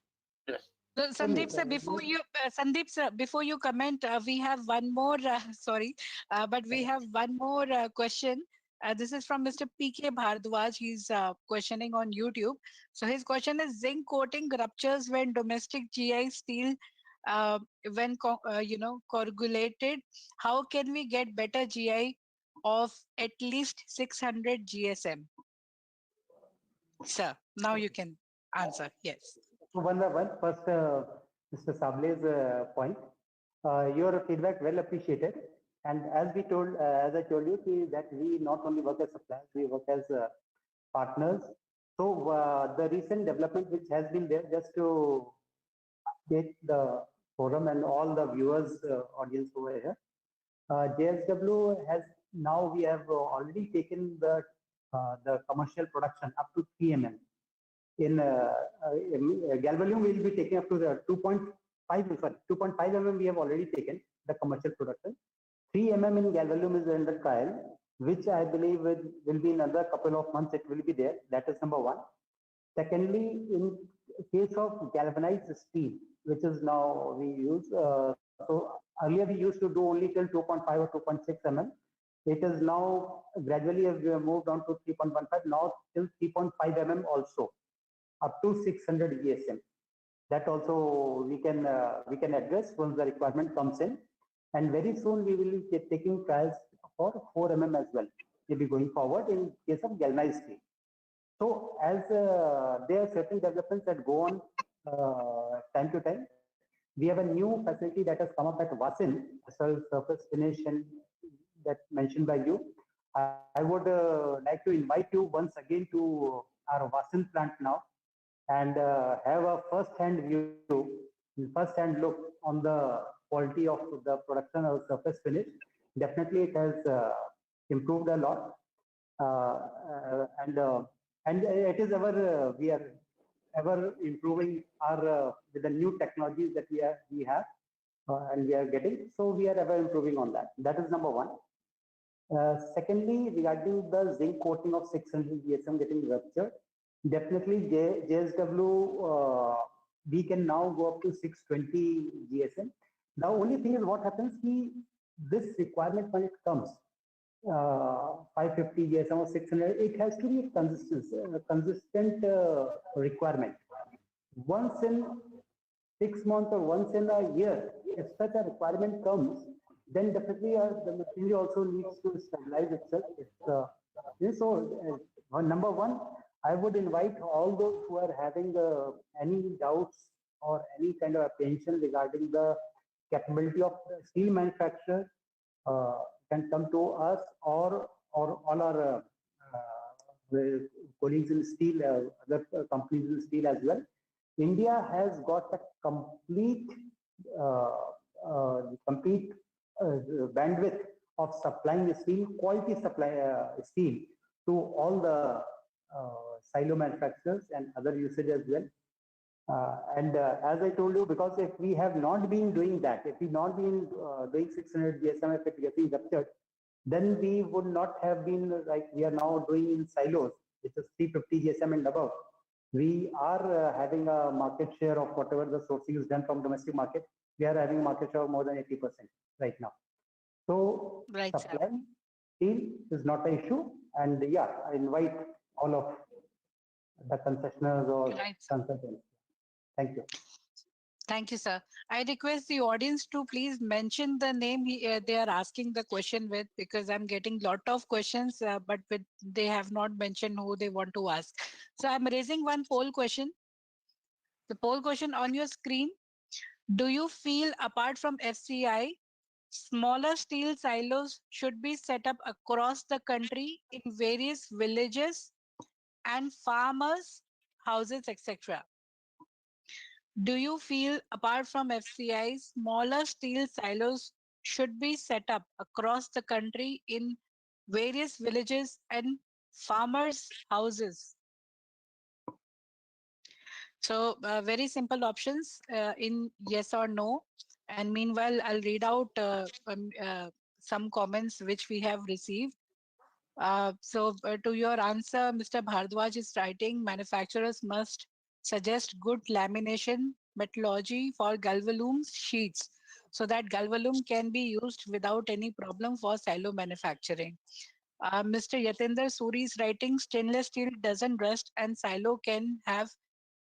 Yes. So, Sandeep sir, before you comment, we have one more. Sorry, but we have one more question. This is from Mr. P.K. Bhardwaj. He's questioning on YouTube. So his question is: zinc coating ruptures when domestic GI steel, when coagulated. How can we get better GI of at least 600 GSM? Sir, now you can answer. Yes. So one by one, first, Mr. Sable's point. Your feedback well appreciated. And as I told you, that we not only work as suppliers, we work as partners. So the recent development which has been there, just to update the forum and all the viewers, audience over here, JSW has now we have already taken the commercial production up to 3 mm. In galvalume, we will be taking up to the 2.5 mm. We have already taken the commercial production. 3 mm in galvalume is under trial, which I believe will be in another couple of months. It will be there. That is number one. Secondly, in case of galvanized steel, which is now we use. So earlier we used to do only till 2.5 or 2.6 mm. It is now gradually we have moved on to 3.15. Now till 3.5 mm also, up to 600 GSM. That also we can address once the requirement comes in, and very soon we will be taking trials for 4 mm as well. Maybe going forward in case of galvanized steel. So as there are certain developments that go on time to time, we have a new facility that has come up at Vasin, surface finish and that mentioned by you. I would like to invite you once again to our Vasin plant now and have a first-hand view, first-hand look on the quality of the production of surface finish. Definitely, it has improved a lot, and it is ever we are ever improving our with the new technologies that we have and we are getting. So we are ever improving on that. That is number one. Secondly, regarding the zinc coating of 600 GSM getting ruptured, definitely JSW, we can now go up to 620 GSM. The only thing is what happens, this requirement when it comes, 550 GSM or 600, it has to be a consistent requirement. Once in 6 months or once in a year, if such a requirement comes, then definitely the machinery also needs to stabilize itself. Number one, I would invite all those who are having any doubts or any kind of apprehension regarding the capability of the steel manufacturer can come to us or all our colleagues in steel, other companies in steel as well. India has got a complete bandwidth of supplying steel, quality supply steel to all the silo manufacturers and other usage as well. As I told you, because if we have not been doing that, if we not been doing 600 GSM, if it getting ruptured, then we would not have been like we are now doing in silos, which is 350 GSM and above. We are having a market share of whatever the sourcing is done from domestic market. We are having a market share of more than 80% right now. So supplying steel is not an issue. And yeah, I invite all of the concessionaires or consultants. Thank you. Thank you, sir. I request the audience to please mention the name they are asking the question with, because I'm getting lot of questions, but they have not mentioned who they want to ask. So I'm raising one poll question. The poll question on your screen. Do you feel, apart from FCI, smaller steel silos should be set up across the country in various villages and farmers' houses, etc.? Do you feel, apart from FCI, smaller steel silos should be set up across the country in various villages and farmers' houses? So very simple options in yes or no. And meanwhile, I'll read out some comments which we have received. To your answer, Mr. Bhardwaj is writing, manufacturers must suggest good lamination methodology for galvalume sheets so that galvalume can be used without any problem for silo manufacturing. Mr. Yatendra Suri is writing, stainless steel doesn't rust and silo can have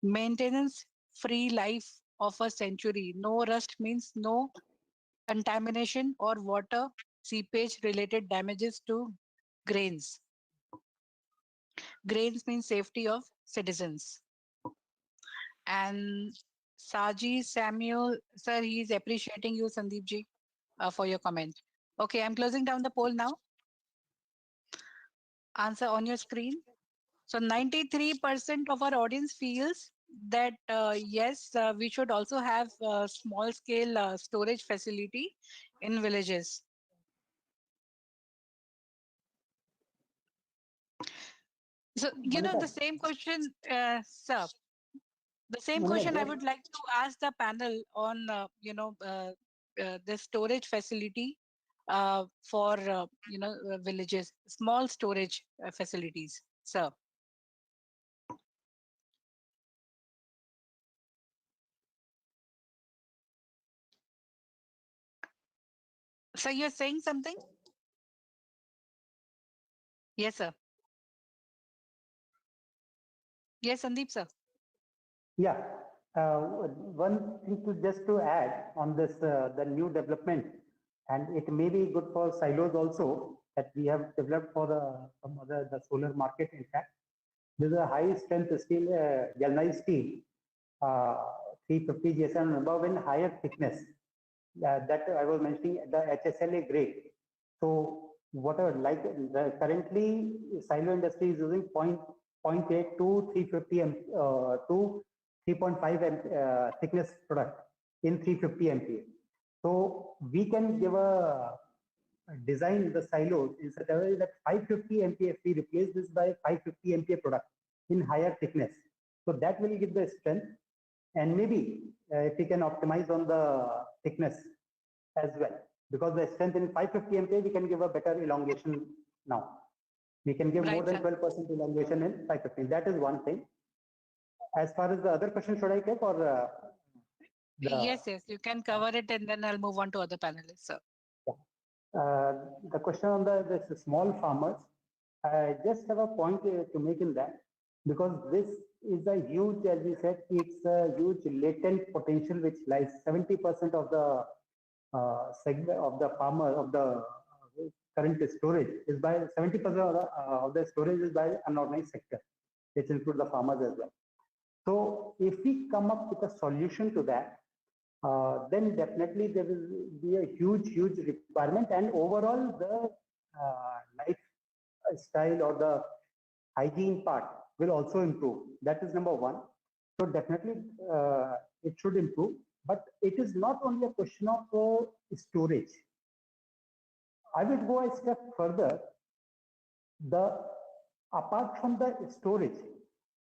maintenance-free life of a century. No rust means no contamination or water seepage-related damages to grains. Grains means safety of citizens. And Saji Samuel, sir, he is appreciating you, Sandeep ji, for your comment. Okay, I'm closing down the poll now. Answer on your screen. So 93% of our audience feels that yes, we should also have small scale storage facility in villages. So, you know, the same question, sir, the same question I would like to ask the panel on, the storage facility for, villages, small storage facilities, sir. So you're saying something? Yes, sir. Yes, Sandeep, sir. Yeah. One thing to add on this, the new development, and it may be good for silos also that we have developed for the solar market. In fact, this is a high strength steel, galvanized steel, 350 GSM and above in higher thickness. That I was mentioning the HSLA grade. So whatever, like currently silo industry is using 0.8 to 350 to 3.5 thickness product in 350 MPa. So we can give a design the silos in such a way that 550 MPa, if we replace this by 550 MPa product in higher thickness, so that will give the strength. And maybe if we can optimize on the thickness as well, because the strength in 550 MPa, we can give a better elongation now. We can give more than 12% elongation in 550. That is one thing. As far as the other question, should I take or? Yes, you can cover it and then I'll move on to other panelists, sir. The question on the small farmers, I just have a point to make in that, because this is a huge, as we said, it's a huge latent potential which lies 70% of the segment of the farmer of the current storage is by 70% of the storage is by unorganized sector, which includes the farmers as well. So if we come up with a solution to that, then definitely there will be a huge requirement, and overall the lifestyle or the hygiene part will also improve. That is number one. So definitely it should improve, but it is not only a question of storage. I would go a step further. Apart from the storage,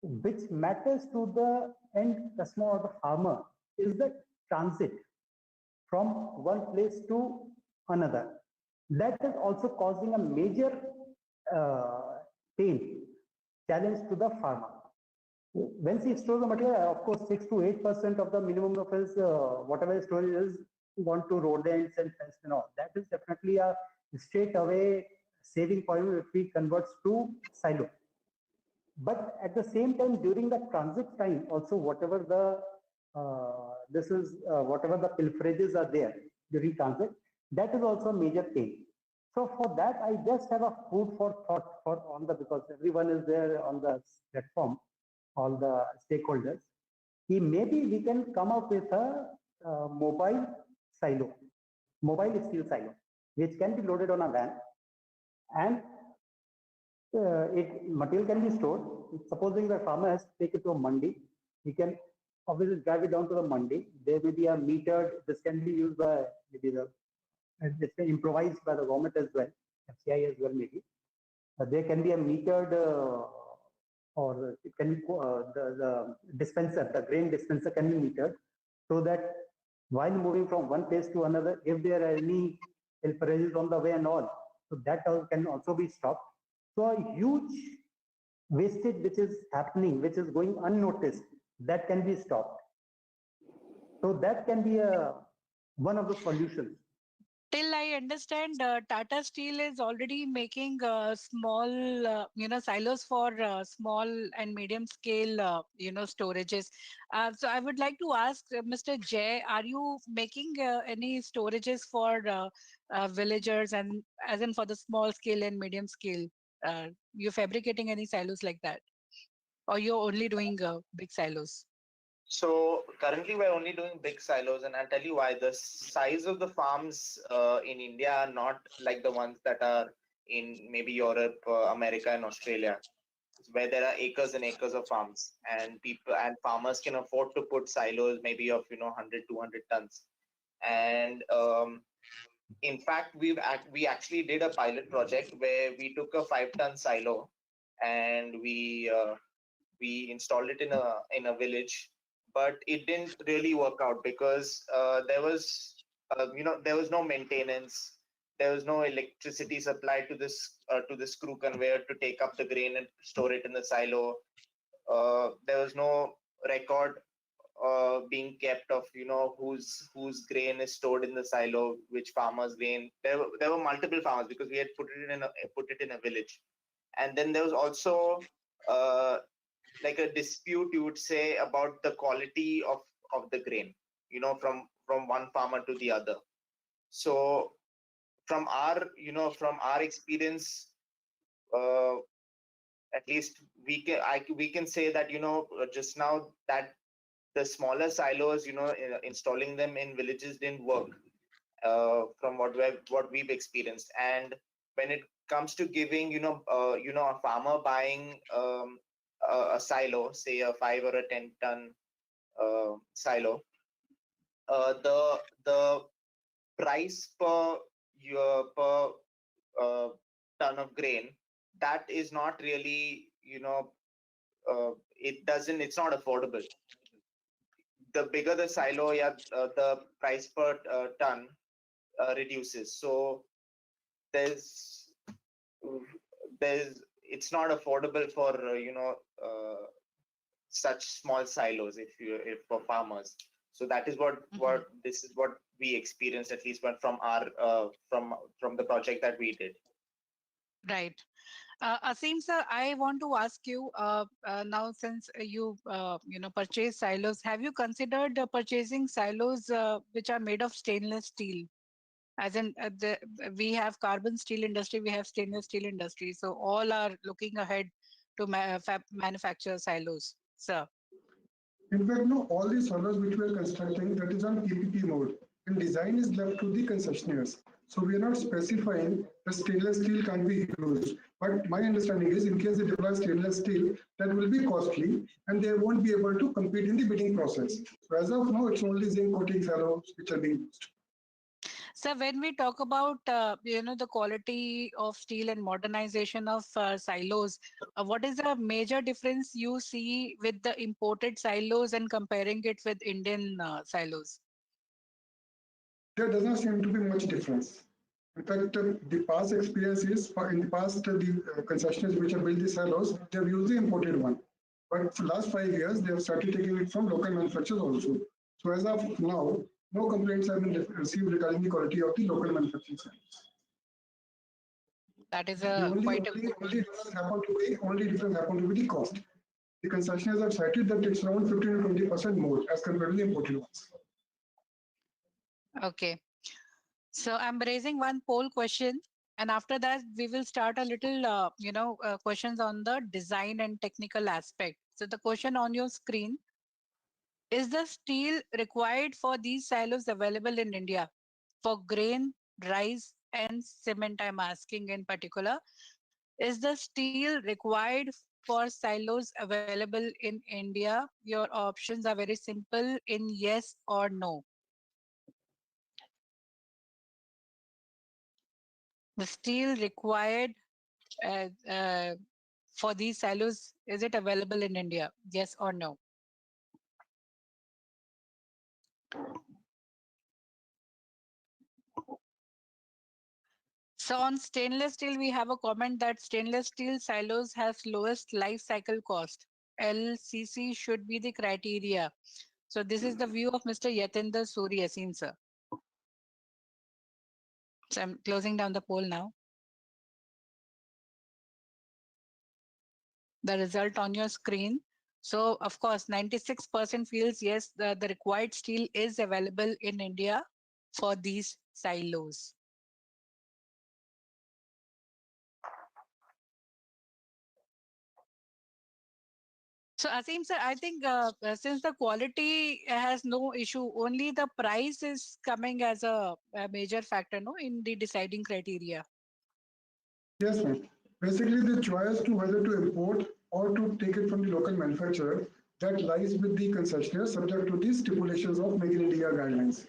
which matters to the end customer or the farmer is the transit from one place to another. That is also causing a major challenge to the farmer. When he stores the material, of course, 6 to 8% of the minimum of his whatever storage is gone to rodents and pests and all. That is definitely a straight away saving point if we converts to silo. But at the same time, during the transit time, also whatever the whatever the pilferages are there during transit, that is also a major pain. So for that, I just have a food for thought for on the, because everyone is there on the platform, all the stakeholders. Maybe we can come up with a mobile silo, mobile steel silo, which can be loaded on a van, and material can be stored. Supposing the farmer has to take it to a mandi, he can obviously drive it down to the mandi. There may be a metered, this can be used by maybe it's been improvised by the government as well, FCI as well maybe. There can be a metered or it can be the dispenser, the grain dispenser can be metered, so that while moving from one place to another, if there are any pilferages on the way and all, so that can also be stopped. So a huge wastage which is happening, which is going unnoticed, that can be stopped. So that can be one of the solutions. Till I understand, Tata Steel is already making small, silos for small and medium scale, storages. So I would like to ask Mr. Jay, are you making any storages for villagers and as in for the small scale and medium scale? You're fabricating any silos like that? Or you're only doing big silos? So currently we're only doing big silos, and I'll tell you why. The size of the farms in India are not like the ones that are in maybe Europe, America and Australia, where there are acres and acres of farms, and people and farmers can afford to put silos maybe of 100, 200 tons. And in fact, we actually did a pilot project where we took a 5-ton silo and we installed it in a village. But it didn't really work out because there was no maintenance, there was no electricity supplied to this screw conveyor to take up the grain and store it in the silo. There was no record being kept of whose grain is stored in the silo, which farmer's grain. There were multiple farmers because we had put it in a village, and then there was also like a dispute, you would say, about the quality of the grain, from one farmer to the other. So from our experience, at least we can say that just now that the smaller silos, installing them in villages didn't work from what we've experienced. And when it comes to giving, a farmer buying a silo, say a 5 or a 10-ton silo, the price per ton of grain, that is not really, it's not affordable. The bigger the silo, the price per ton reduces. So there's it's not affordable for such small silos if for farmers. So that is what this is what we experienced, at least from our from the project that we did. Right. Aseem sir, I want to ask you now, since you purchase silos, have you considered purchasing silos which are made of stainless steel? As in, we have carbon steel industry, we have stainless steel industry, so all are looking ahead to manufacture silos, sir. In fact, no, all these solos which we are constructing, that is on PPP mode, and design is left to the concessionaires. So we are not specifying that stainless steel can't be used. But my understanding is, in case they deploy stainless steel, that will be costly, and they won't be able to compete in the bidding process. So as of now, it's only zinc coating silos which are being used. So when we talk about the quality of steel and modernization of silos, what is the major difference you see with the imported silos and comparing it with Indian silos? There does not seem to be much difference. In fact, the past experience is, in the past, the concessionaires which have built the silos, they have used the imported one. But for the last 5 years, they have started taking it from local manufacturers also. So as of now, no complaints have been received regarding the quality of the local manufacturing silos. That is only difference happened to be the cost. The concessionaires have cited that it's around 15 to 20% more as compared to the imported ones. Okay. So I'm raising one poll question, and after that we will start a little, questions on the design and technical aspect. So the question on your screen: is the steel required for these silos available in India for grain, rice, and cement? I'm asking in particular. Is the steel required for silos available in India? Your options are very simple in yes or no. The steel required for these silos, is it available in India? Yes or no? So on stainless steel, we have a comment that stainless steel silos has lowest life cycle cost. LCC should be the criteria. So this is the view of Mr. Yatinder Suri, Aseem sir. So I'm closing down the poll now. The result on your screen. So of course, 96% feels yes, the required steel is available in India for these silos. So Aseem sir, I think since the quality has no issue, only the price is coming as a major factor, no, in the deciding criteria. Yes, ma'am. Basically, the choice to whether to import or to take it from the local manufacturer, that lies with the concessionaire, subject to the stipulations of Make in India guidelines.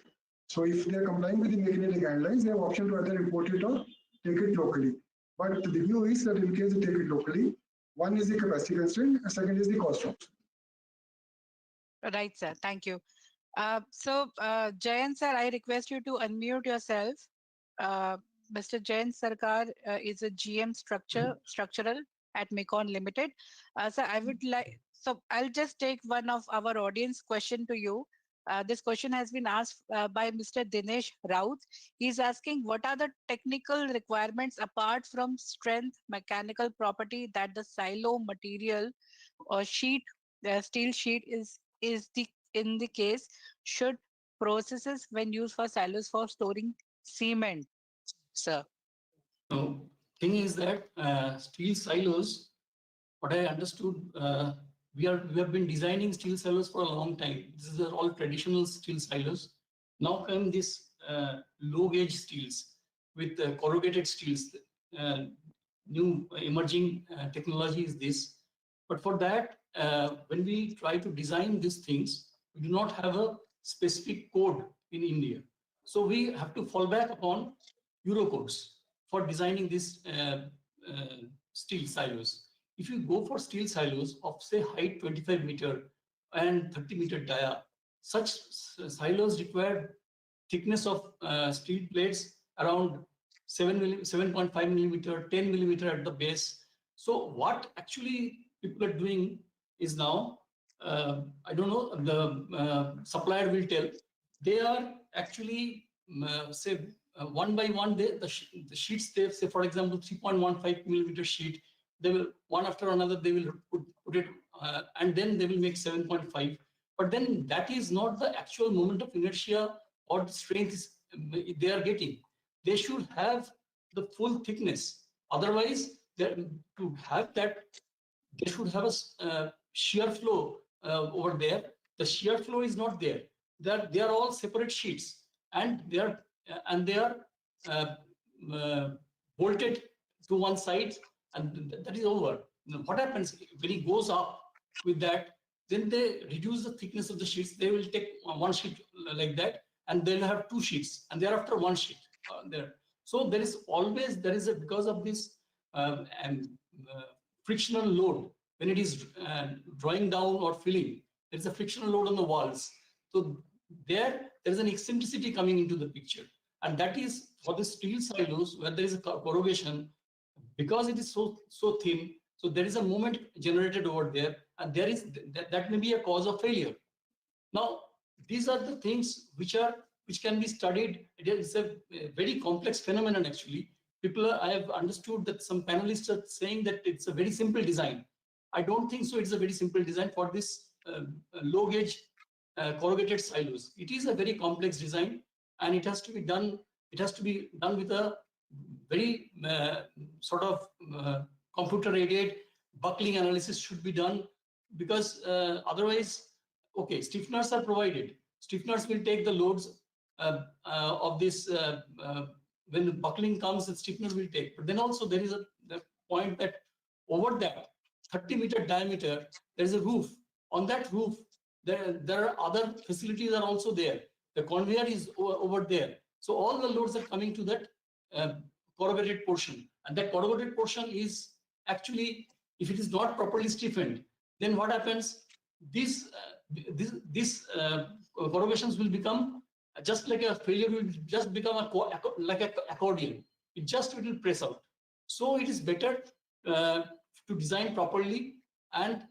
So if they are complying with the Make in India guidelines, they have option to either import it or take it locally. But the view is that in case they take it locally, one is the capacity constraint, and second is the cost option. Right, sir. Thank you. Jayant sir, I request you to unmute yourself. Mr. Jayant Sarkar is a GM structural at MECON Limited. Sir, I would like, so I'll just take one of our audience question to you. This question has been asked by Mr. Dinesh Raut. He's asking, what are the technical requirements apart from strength, mechanical property that the silo material or sheet, the steel sheet is in the case should processes when used for silos for storing cement, sir? No, thing is that steel silos, what I understood, we have been designing steel silos for a long time. These are all traditional steel silos. Now come these low gauge steels with corrugated steels. New emerging technology is this. But for that, when we try to design these things, we do not have a specific code in India. So we have to fall back upon Eurocodes for designing these steel silos. If you go for steel silos of say height 25 meter and 30 meter dia, such silos require thickness of steel plates around 7.5 millimeter, 10 millimeter at the base. So what actually people are doing is now, I don't know, the supplier will tell, they are actually say one by one, the sheets, they say, for example, 3.15 millimeter sheet, they will one after another, they will put it and then they will make 7.5. But then that is not the actual moment of inertia or the strength they are getting. They should have the full thickness. Otherwise, to have that, they should have a shear flow over there. The shear flow is not there. They are all separate sheets, and they are bolted to one side, and that is over. Now, what happens when it goes up with that? Then they reduce the thickness of the sheets. They will take one sheet like that, and they'll have two sheets, and thereafter one sheet there. So there is because of this frictional load when it is drawing down or filling. There is a frictional load on the walls. So there is an eccentricity coming into the picture, and that is for the steel silos where there is a corrugation, because it is so thin. So there is a moment generated over there, and that may be a cause of failure. Now these are the things which can be studied. It is a very complex phenomenon actually. I have understood that some panelists are saying that it's a very simple design. I don't think so. It's a very simple design for this low gauge corrugated silos. It is a very complex design, and it has to be done. It has to be done with a very sort of computer-aided buckling analysis should be done, because otherwise, okay, stiffeners are provided. Stiffeners will take the loads of this when the buckling comes, the stiffener will take. But then also there is the point that over that 30-meter diameter, there is a roof. On that roof, there are other facilities are also there. The conveyor is over there. So all the loads are coming to that corrugated portion. And that corrugated portion is actually, if it is not properly stiffened, then what happens? These corrugations will become just like a failure, will just become like an accordion. It will press out. So it is better to design properly. And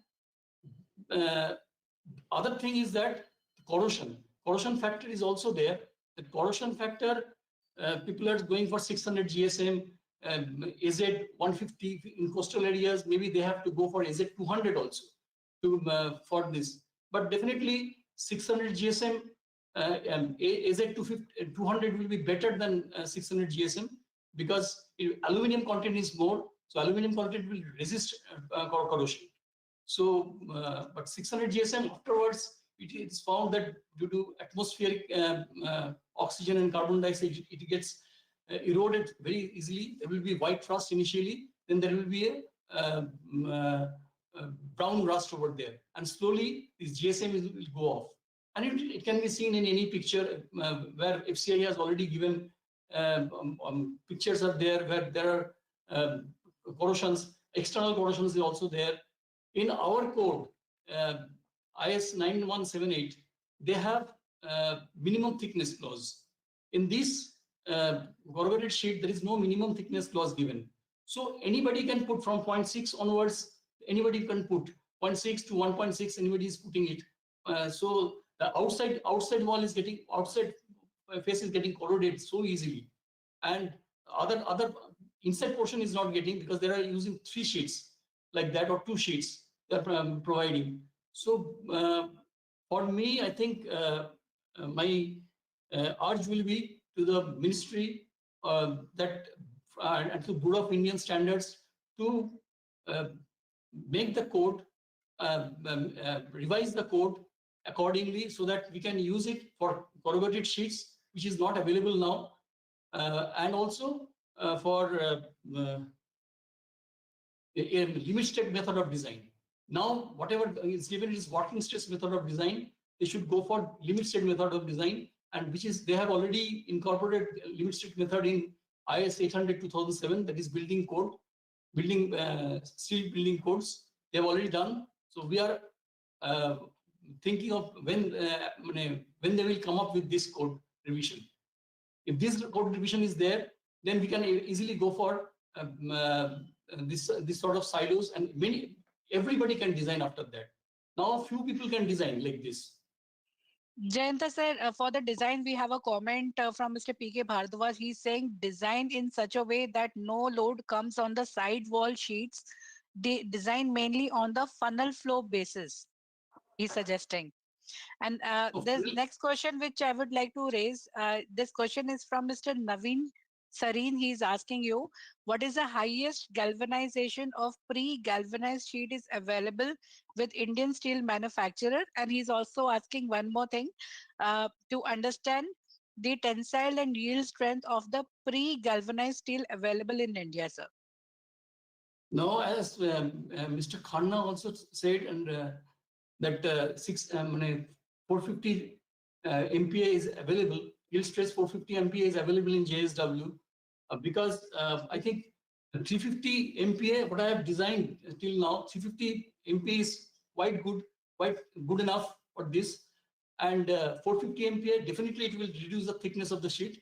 other thing is that corrosion factor is also there. The corrosion factor, people are going for 600 GSM, AZ 150 in coastal areas. Maybe they have to go for AZ 200 also for this. But definitely 600 GSM, AZ 200 will be better than 600 GSM, because aluminum content is more. So aluminum content will resist corrosion. So, but 600 GSM afterwards, it is found that due to atmospheric oxygen and carbon dioxide, it gets eroded very easily. There will be white rust initially, then there will be a brown rust over there, and slowly this GSM will go off. And it can be seen in any picture where FCI has already given pictures are there where there are corrosions, external corrosions is also there. In our code, IS 9178, they have minimum thickness clause. In this corrugated sheet, there is no minimum thickness clause given. So anybody can put from 0.6 onwards, anybody can put 0.6 to 1.6, anybody is putting it. So the outside wall is getting, outside face is getting corroded so easily. And other inside portion is not getting, because they are using 3 sheets like that, or 2 sheets they are providing. So for me, I think my urge will be to the ministry that and to Board of Indian Standards to make the code revise the code accordingly so that we can use it for corrugated sheets, which is not available now, and also for a limit state method of design. Now, whatever is given is working stress method of design, they should go for limit state method of design, and which is they have already incorporated limit state method in IS 800/2007, that is building code, steel building codes. They have already done. So we are thinking of when they will come up with this code revision. If this code revision is there, then we can easily go for this sort of silos, and everybody can design after that. Now, few people can design like this. Jayanta sir, for the design, we have a comment from Mr. P.K. Bhardwaj. He's saying design in such a way that no load comes on the side wall sheets. Design mainly on the funnel flow basis, he's suggesting. And this next question, which I would like to raise, this question is from Mr. Naveen Sareen. He's asking you, what is the highest galvanization of pre-galvanized sheet is available with Indian steel manufacturer? And he's also asking one more thing, to understand the tensile and yield strength of the pre-galvanized steel available in India, sir. No, as Mr. Khanna also said, and that 450 MPa is available, yield stress 450 MPa is available in JSW, because I think 350 MPa, what I have designed till now, 350 MPa is quite good enough for this, and 450 MPa, definitely it will reduce the thickness of the sheet.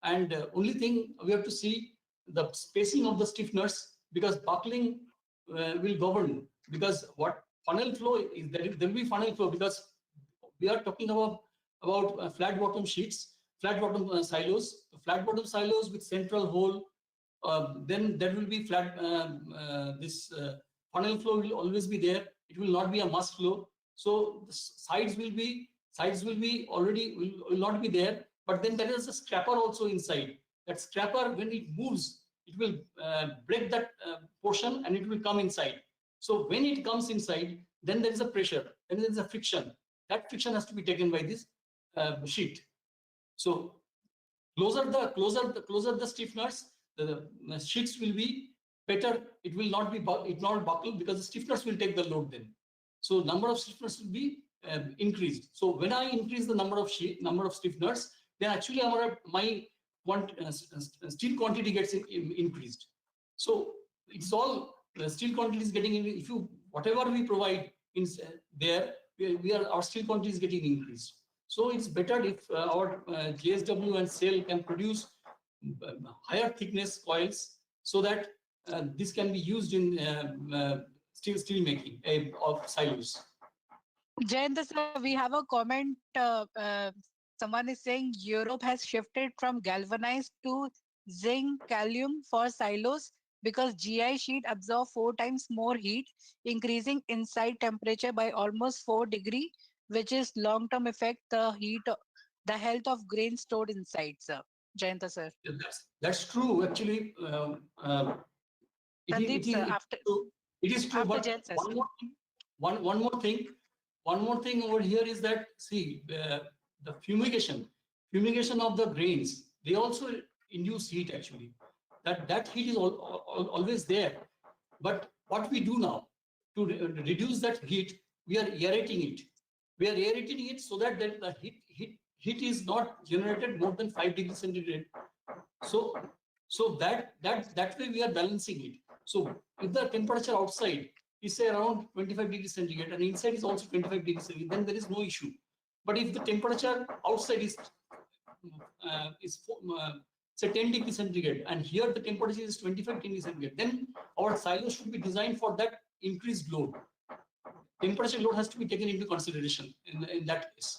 And only thing we have to see the spacing of the stiffeners, because buckling will govern, because what funnel flow is, there will be funnel flow, because we are talking about flat bottom sheets, flat bottom silos with central hole. Then there will be flat. This funnel flow will always be there. It will not be a mass flow. So the sides will be already will not be there. But then there is a scraper also inside. That scraper, when it moves, it will break that portion and it will come inside. So when it comes inside, then there is a pressure, then there is a friction. That friction has to be taken by this sheet. So closer the stiffeners, the sheets will be better. It will not buckle, because the stiffeners will take the load then. So number of stiffeners will be increased. So when I increase the number of stiffeners, then actually my steel quantity gets increased. So it's all steel quantity is getting in. If you whatever we provide in there, our steel quantity is getting increased. So it's better if our JSW and SAIL can produce higher thickness coils, so that this can be used in steel making of silos. Jayanta sir, we have a comment. Someone is saying Europe has shifted from galvanized to zinc gallium for silos because GI sheet absorb 4 times more heat, increasing inside temperature by almost 4 degrees, which is long-term effect the health of grain stored inside, sir. Jayanta sir. That's true, actually. Sandeep sir, after it is true. But one more thing over here is that, see, the fumigation of the grains, they also induce heat actually. That heat is always there. But what we do now to reduce that heat, we are aerating it. We are aerating it so that the heat is not generated more than 5 degrees centigrade. So that way we are balancing it. So if the temperature outside is say around 25 degrees centigrade and inside is also 25 degrees centigrade, then there is no issue. But if the temperature outside is say 10 degrees centigrade and here the temperature is 25 degrees centigrade, then our silo should be designed for that increased load. Temperature load has to be taken into consideration in that case.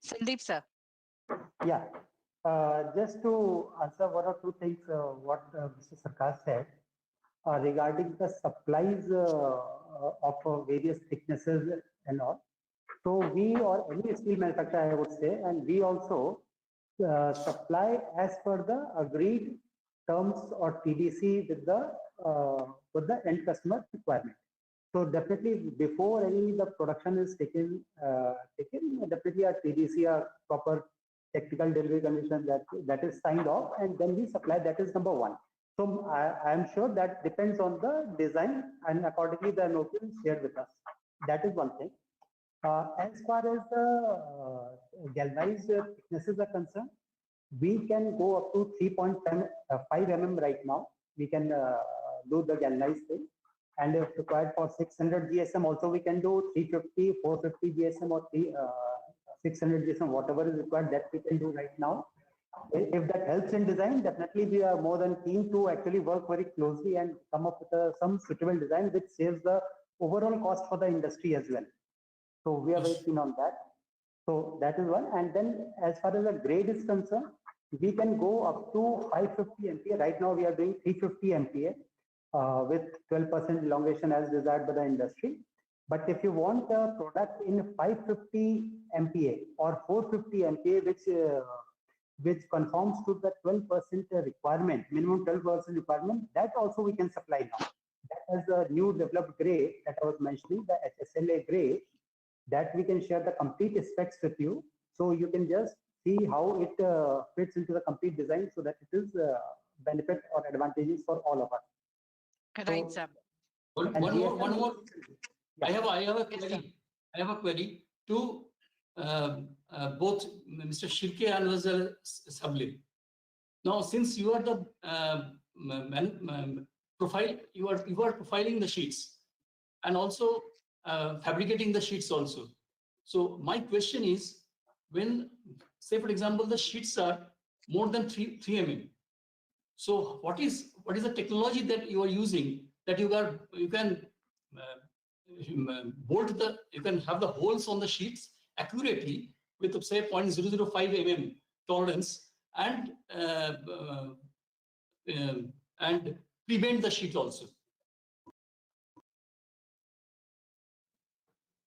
Sandeep sir. Yeah, just to answer one or two things what Mr. Sarkar said regarding the supplies of various thicknesses and all. So we or any steel manufacturer, I would say, and we also supply as per the agreed terms or TDC with the end customer requirement. So definitely before any the production is taken, definitely a TDC, a proper technical delivery condition that is signed off, and then we supply. That is number one. So I am sure that depends on the design, and accordingly the NOP is shared with us. That is one thing. As far as the galvanized thicknesses are concerned, we can go up to 3.5 mm right now. We can do the galvanized thing. And if required for 600 GSM, also we can do 350, 450 GSM or 600 GSM, whatever is required, that we can do right now. If that helps in design, definitely we are more than keen to actually work very closely and come up with some suitable design which saves the overall cost for the industry as well. So we are very keen on that. So that is one. And then as far as the grade is concerned, we can go up to 550 MPa. Right now we are doing 350 MPa with 12% elongation as desired by the industry. But if you want a product in 550 MPa or 450 MPa, which conforms to the 12% requirement, minimum 12% requirement, that also we can supply now. That is the new developed grade that I was mentioning, the HSLA grade, that we can share the complete specs with you. So you can just see how it fits into the complete design so that it is benefit or advantages for all of us. Right, sir. One more. Yeah. I have a query to both Mr. Shirke and Sable. Now, since you are the profile, you are profiling the sheets and also fabricating the sheets also. So my question is, when, say for example, the sheets are more than 3 mm. So what is the technology that you are using that you can you can have the holes on the sheets accurately with say 0.005 mm tolerance and prevent the sheet also?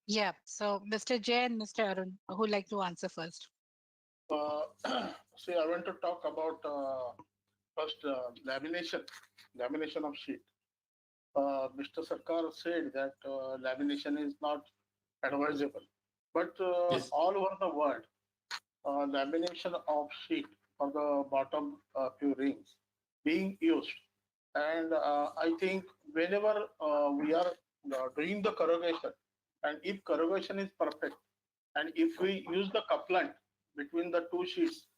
Yeah. So Mr. Jay and Mr. Arun, who would like to answer first? See, I want to talk about first lamination of sheet. Mr. Sarkar said that lamination is not advisable, but yes, all over the world, lamination of sheet for the bottom few rings being used. And I think whenever we are doing the corrugation, and if corrugation is perfect, and if we use the couplant between the two sheets,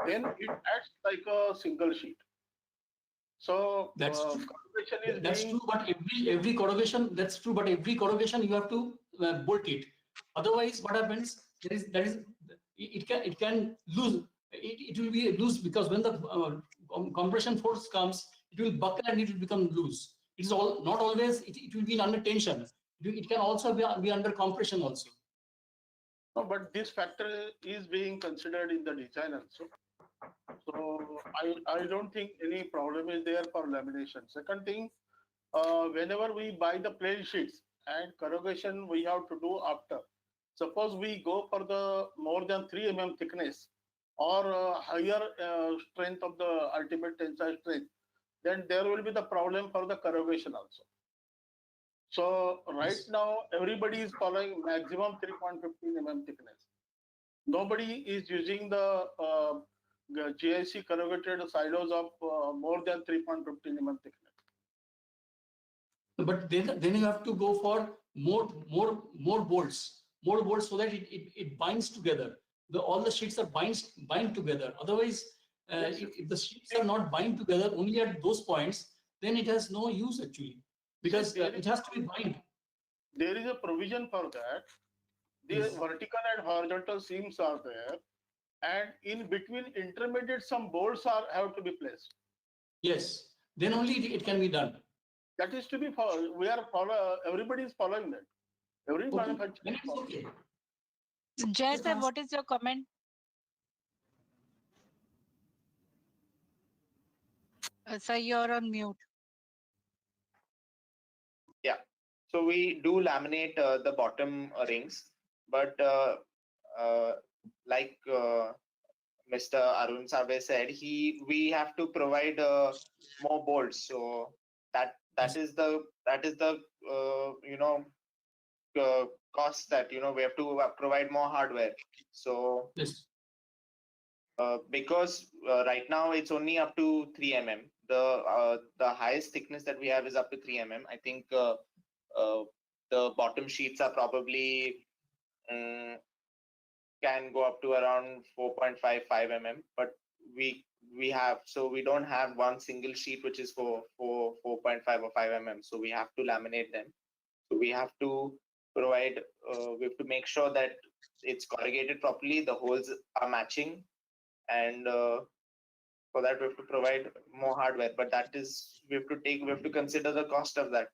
then it acts like a single sheet. So that's true. corrugation is that's being... true, but every corrugation, that's true, but every corrugation you have to bolt it. Otherwise, what happens? It can lose. It will be loose because when the compression force comes, it will buckle and it will become loose. It is all not always. It will be under tension. It can also be under compression also. No, but this factor is being considered in the design also. So I don't think any problem is there for lamination. Second thing, whenever we buy the plain sheets and corrugation we have to do after. Suppose we go for the more than 3 mm thickness or higher strength of the ultimate tensile strength, then there will be the problem for the corrugation also. So right now, everybody is following maximum 3.15 mm thickness. Nobody is using the GIC corrugated silos of more than 3.15 mm thickness. But then you have to go for more bolts so that it binds together. All the sheets are bind together. Otherwise, if the sheets are not bind together only at those points, then it has no use actually, because it has to be bind. There is a provision for that. The vertical and horizontal seams are there, and in between intermediate some bolts have to be placed. Yes, then only it can be done. That is to be followed. Everybody is following that. Every manufacturer. Okay. Jay sir, what is your comment? Sir, you're on mute. Yeah. So we do laminate the bottom rings, but like Mr. Arun Save said, we have to provide more bolts. So that is the cost that we have to provide more hardware. So Yes. because right now it's only up to 3 mm. The highest thickness that we have is up to 3 mm. I think the bottom sheets are probably can go up to around 4.55 mm, but we don't have one single sheet which is for 4.5 or 5 mm. So we have to laminate them. So we have to provide. We have to make sure that it's corrugated properly. The holes are matching, and for that we have to provide more hardware. But that is we have to consider the cost of that.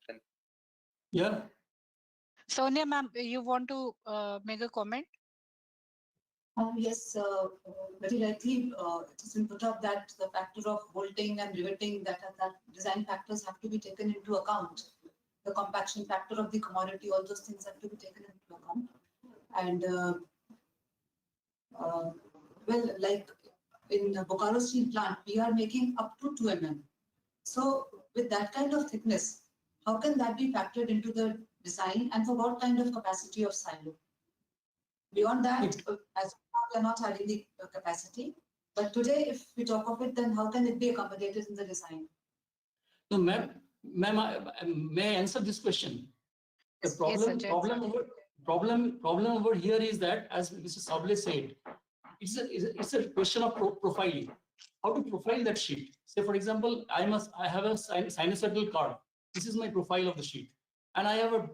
Yeah. Sonia, ma'am, you want to make a comment? Yes, very rightly, it has been put up that the factor of bolting and riveting, that design factors have to be taken into account. The compaction factor of the commodity, all those things have to be taken into account. And well, like in the Bokaro steel plant, we are making up to 2 mm. So with that kind of thickness, how can that be factored into the design, and for what kind of capacity of silo? Beyond that, as of now, we are not having the capacity. But today, if we talk of it, then how can it be accommodated in the design? No, ma'am, may I answer this question? The problem over here is that, as Mr. Sable said, it's a question of profiling. How to profile that sheet? Say, for example, I have a sinusoidal curve. This is my profile of the sheet, and I have a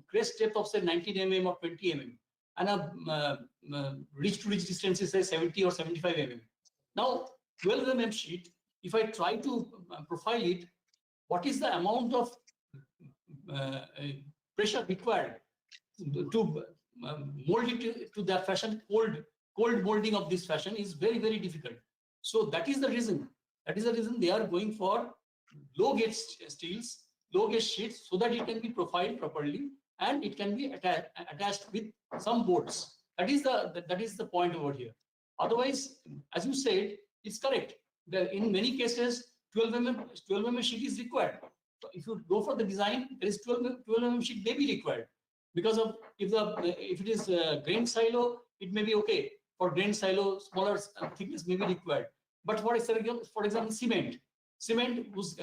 crest depth of say 19 mm or 20 mm, and a ridge-to-ridge distance is say 70 or 75 mm. Now, 12 mm sheet, if I try to profile it, what is the amount of pressure required to mold it to that fashion? Cold molding of this fashion is very, very difficult. So that is the reason. That is the reason they are going for low gauge steels, low gauge sheets, so that it can be profiled properly and it can be attached with some bolts. That is the point over here. Otherwise, as you said, it's correct. In many cases, 12 mm sheet is required. So if you go for the design, there is 12 mm sheet may be required, because of if it is grain silo, it may be okay. For grain silo, smaller thickness may be required. But for example, cement whose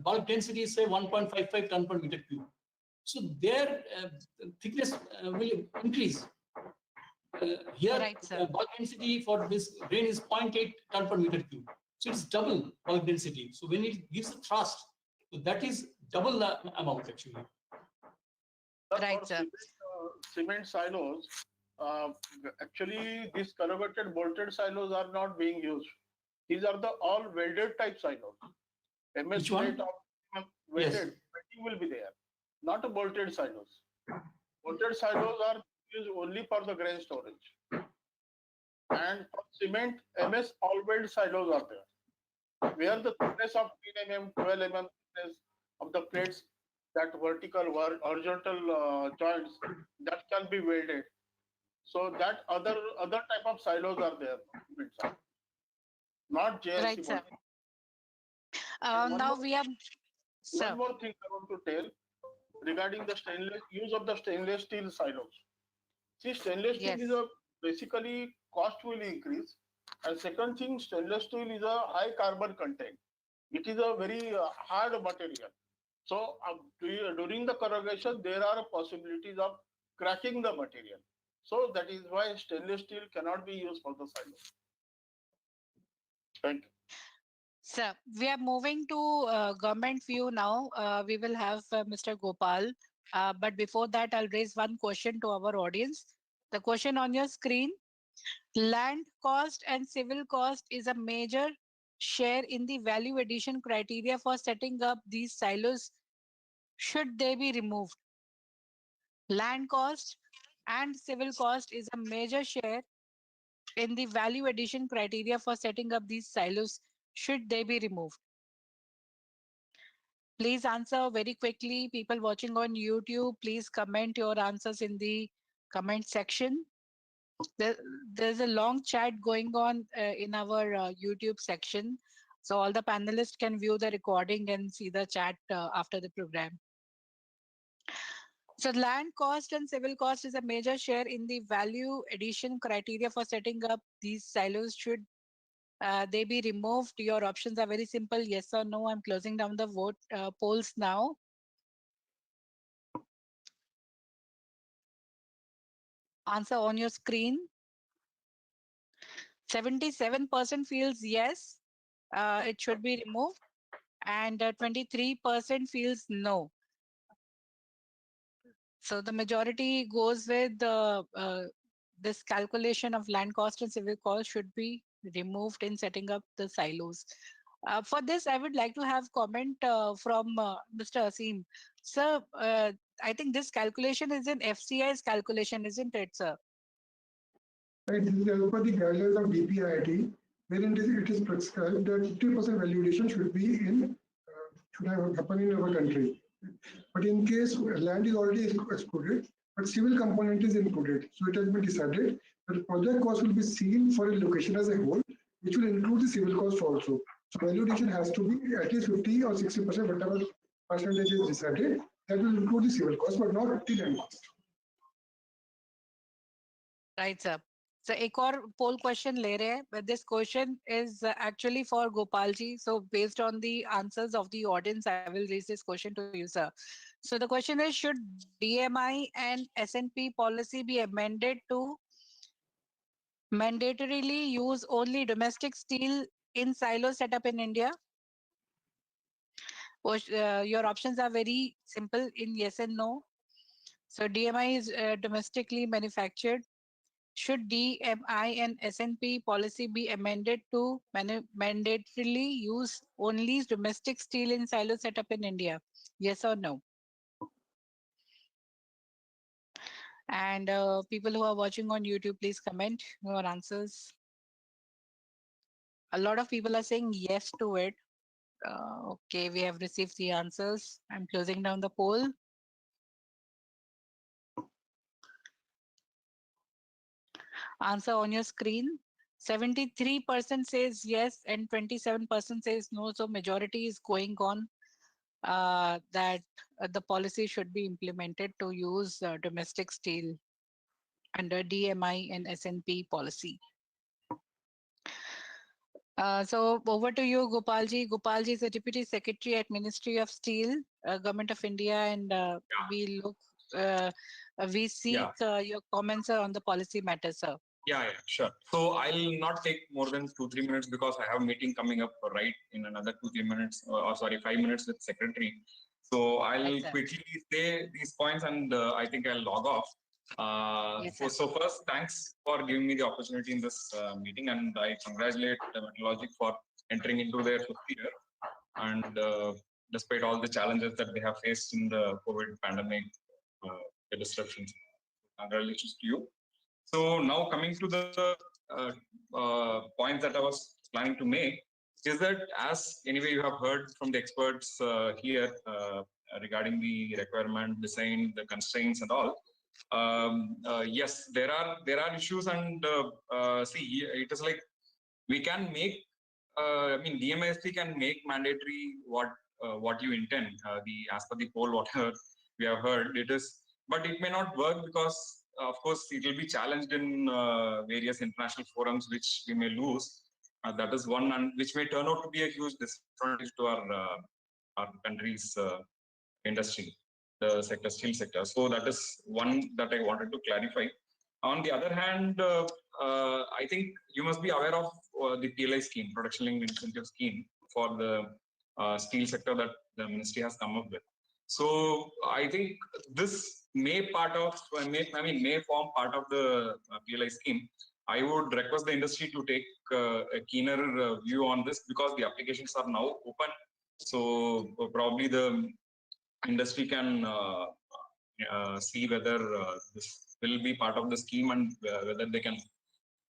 bulk density is say 1.55 ton per meter cube. So their thickness will increase. Here, bulk density for this grain is 0.8 ton per meter cube. So it's double bulk density. So when it gives a thrust, so that is double the amount actually. Right, sir. Cement silos, actually these corrugated bolted silos are not being used. These are the all welded type silos. MS plate of welded, welding will be there, not a bolted silos. Bolted silos are used only for the grain storage. And for cement, MS all weld silos are there, where the thickness of 10 mm, 12 mm thickness of the plates, that vertical or horizontal joints, that can be welded. So that other type of silos are there, not JLC. Right, sir. Now we have one more thing I want to tell regarding the use of the stainless steel silos. See, stainless steel is basically cost will increase, and second thing, stainless steel is a high carbon content. It is a very hard material. So during the corrugation, there are possibilities of cracking the material. So that is why stainless steel cannot be used for the silo. Thank you. Sir, we are moving to government view now. We will have Mr. Gopal. But before that, I'll raise one question to our audience. The question on your screen: land cost and civil cost is a major share in the value addition criteria for setting up these silos. Should they be removed? Land cost and civil cost is a major share in the value addition criteria for setting up these silos. Should they be removed? Please answer very quickly. People watching on YouTube, please comment your answers in the comment section. There's a long chat going on in our YouTube section. So all the panelists can view the recording and see the chat after the program. So land cost and civil cost is a major share in the value addition criteria for setting up these silos. Should they be removed? Your options are very simple, yes or no. I'm closing down the vote polls now. Answer on your screen. 77% feels yes, it should be removed, and 23% feels no. So the majority goes with this calculation of land cost and civil cost should be removed in setting up the silos. For this, I would like to have comment from Mr. Aseem. Sir, I think this calculation is in FCI's calculation, isn't it, sir? Right, this is as per the guidelines of DPIIT, wherein it is prescribed that 50% valuation should be in should have happened in our country. But in case land is already excluded, but civil component is included, so it has been decided that the project cost will be seen for a location as a whole, which will include the civil cost also. So valuation has to be at least 50 or 60%, whatever percentage is decided, that will include the civil cost, but not the land cost. Right, sir. So एक और poll question ले रहे हैं, but this question is actually for Gopalji. So based on the answers of the audience, I will raise this question to you, sir. So the question is, should DMI and S&P policy be amended to mandatorily use only domestic steel in silo setup in India? Your options are very simple in yes and no. So DMI is domestically manufactured. Should DMI and S&P policy be amended to mandatorily use only domestic steel in silo setup in India? Yes or no? And people who are watching on YouTube, please comment your answers. A lot of people are saying yes to it. Okay, we have received the answers. I'm closing down the poll. Answer on your screen. 73% says yes and 27% says no. So majority is going on that the policy should be implemented to use domestic steel under DMI and S&P policy. So over to you, Gopalji. Gopalji is a Deputy Secretary at Ministry of Steel, Government of India, and we seek your comments on the policy matter, sir. Yeah, sure. So I'll not take more than 2-3 minutes because I have a meeting coming up right in another 2-3 minutes, or sorry, 5 minutes with Secretary. So I'll quickly say these points and I think I'll log off. So first, thanks for giving me the opportunity in this meeting, and I congratulate Metalogic for entering into their 5th year. And despite all the challenges that they have faced in the COVID pandemic, the disruptions, congratulations to you. So now coming to the point that I was planning to make is that, as anyway you have heard from the experts here regarding the requirement, design, the constraints and all. Yes, there are issues, and see, it is like we can make. I mean, DMSP can make mandatory what you intend. As per the poll, whatever we have heard, it is, but it may not work because, of course, it will be challenged in various international forums, which we may lose. That is one, and which may turn out to be a huge disadvantage to our country's industry, the sector, steel sector. So that is one that I wanted to clarify. On the other hand, I think you must be aware of the PLI scheme, Production Linked Incentive Scheme, for the steel sector that the ministry has come up with. So I think this may form part of the PLI scheme. I would request the industry to take a keener view on this, because the applications are now open. So probably the industry can see whether this will be part of the scheme, and whether they can,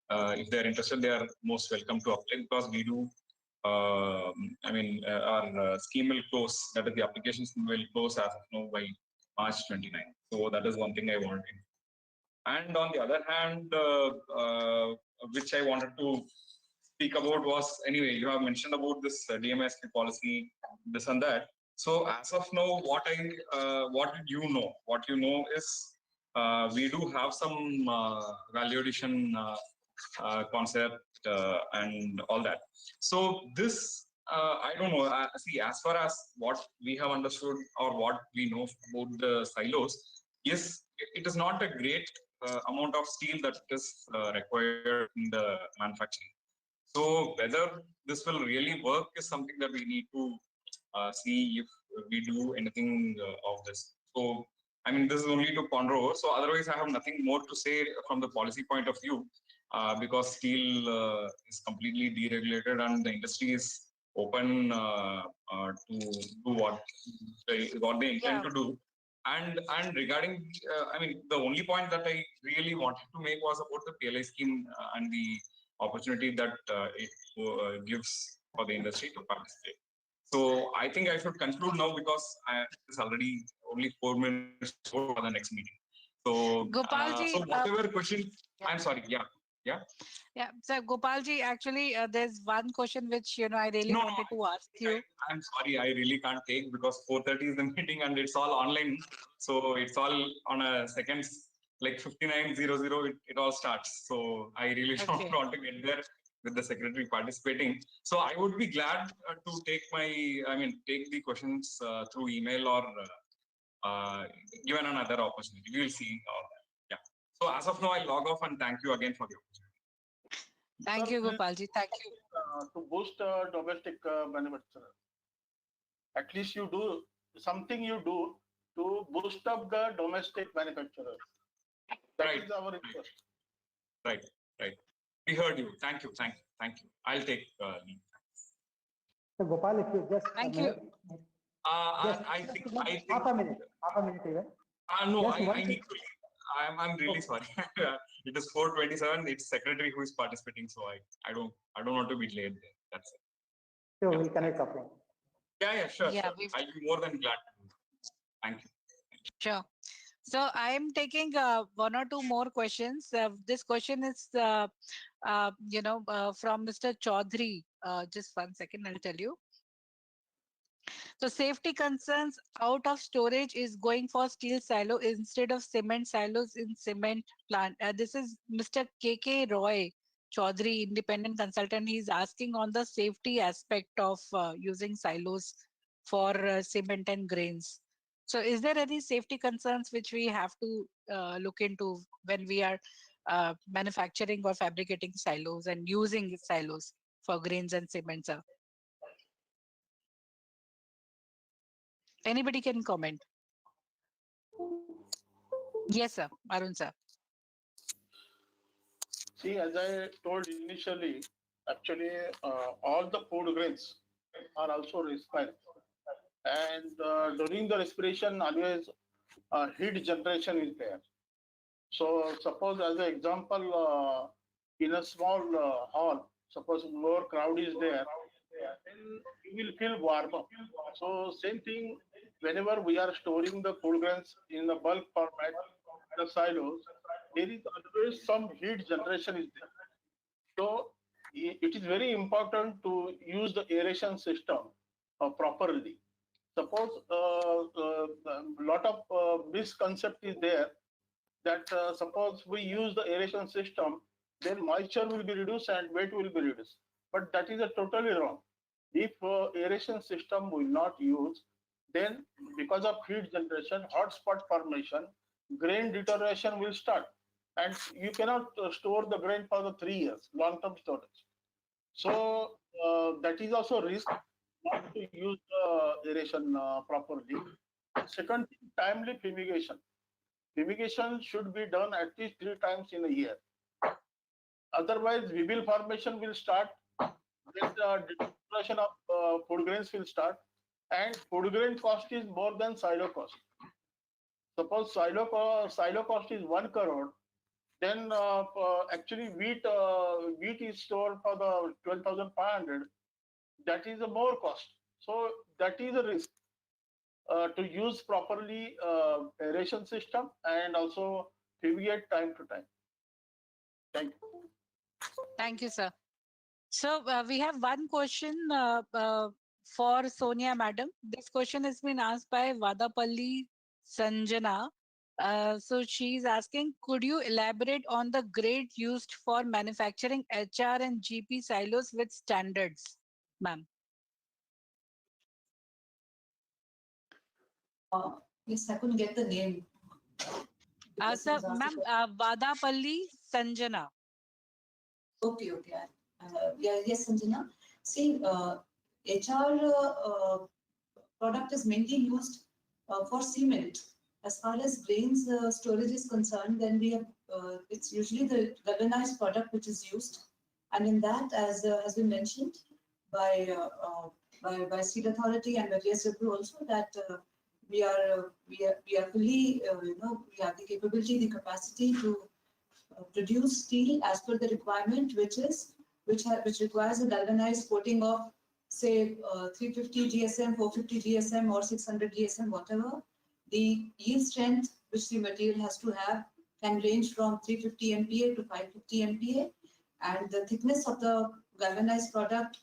if they are interested, they are most welcome to apply, because we do. Our scheme will close, that is, the applications will close as of now by March 29. So that is one thing I wanted. And on the other hand, which I wanted to speak about was, anyway, you have mentioned about this DMSP policy, this and that. So as of now, what you know is we do have some value addition concept and all that. So this, I don't know, see, as far as what we have understood or what we know about the silos, yes, it is not a great amount of steel that is required in the manufacturing. So whether this will really work is something that we need to see if we do anything of this. So, I mean, this is only to ponder over. So otherwise, I have nothing more to say from the policy point of view, because steel is completely deregulated and the industry is open to do what they intend to do. And regarding, I mean, the only point that I really wanted to make was about the PLI scheme and the opportunity that it gives for the industry to participate. So I think I should conclude now because it's already only 4 minutes for the next meeting. So, Gopalji, so whatever question, I'm sorry, yeah. Yeah, so Gopalji, actually, there's one question which I really wanted to ask you. I'm sorry, I really can't take because 4:30 is the meeting and it's all online. So it's all on a seconds, like 59:00, it all starts. So I really don't want to get there with the secretary participating. So I would be glad to take the questions through email or given another opportunity. We will see all that. Yeah. So as of now, I log off and thank you again for the opportunity. Thank you, Gopalji. Thank you. To boost domestic manufacturer, at least you do something to boost up the domestic manufacturer. That is our request. Right. We heard you. Thank you. I'll take leave. So Gopal, if you just thank you. I think half a minute even. No, I need to leave. I'm really sorry. It is 4:27. It's secretary who is participating, so I don't want to be late there. That's it. Sure, we'll connect offline. Yeah, sure. I'll be more than glad to. Thank you. Sure. So I am taking one or two more questions. This question is, from Mr. Chaudhary. Just 1 second, I'll tell you. So safety concerns out of storage is going for steel silo instead of cement silos in cement plant. This is Mr. KK Roy Chaudhary, independent consultant. He's asking on the safety aspect of using silos for cement and grains. So is there any safety concerns which we have to look into when we are manufacturing or fabricating silos and using silos for grains and cement, sir? Anybody can comment. Yes, sir. Arun, sir. See, as I told initially, actually, all the food grains are also respired. And during the respiration, always heat generation is there. So suppose as an example, in a small hall, suppose more crowd is there, then you will feel warmer. So same thing, whenever we are storing the food grains in the bulk format, the silos, there is always some heat generation is there. So it is very important to use the aeration system properly. Suppose a lot of misconcept is there that suppose we use the aeration system, then moisture will be reduced and weight will be reduced. But that is totally wrong. If aeration system will not use, then because of heat generation, hot spot formation, grain deterioration will start. And you cannot store the grain for the 3 years, long-term storage. So that is also a risk not to use the aeration properly. Second, timely fumigation. Fumigation should be done at least 3 times in a year. Otherwise, weevil formation will start, then the deterioration of food grains will start, and food grain cost is more than silo cost. Suppose silo cost is 1 crore, then actually wheat is stored for the 12,500. That is a more cost. So that is a risk. To use properly aeration system and also fumigate time to time. Thank you. Thank you, sir. So we have one question for Sonia, madam. This question has been asked by Vadapalli Sanjana. So she's asking, could you elaborate on the grade used for manufacturing HR and GP silos with standards, ma'am? Yes, I couldn't get the name. So, ma'am, Vadapalli Sanjana. Okay, okay. Yeah, yes, Sanjana. See, HR product is mainly used for cement. As far as grains storage is concerned, then we have it's usually the galvanized product which is used, and in that, as has been mentioned by Steel Authority and by JSW also, that we are fully we have the capability, the capacity to produce steel as per the requirement, which requires a galvanized coating of say 350 GSM, 450 GSM, or 600 GSM, whatever. The yield strength which the material has to have can range from 350 MPa to 550 MPa, and the thickness of the galvanized product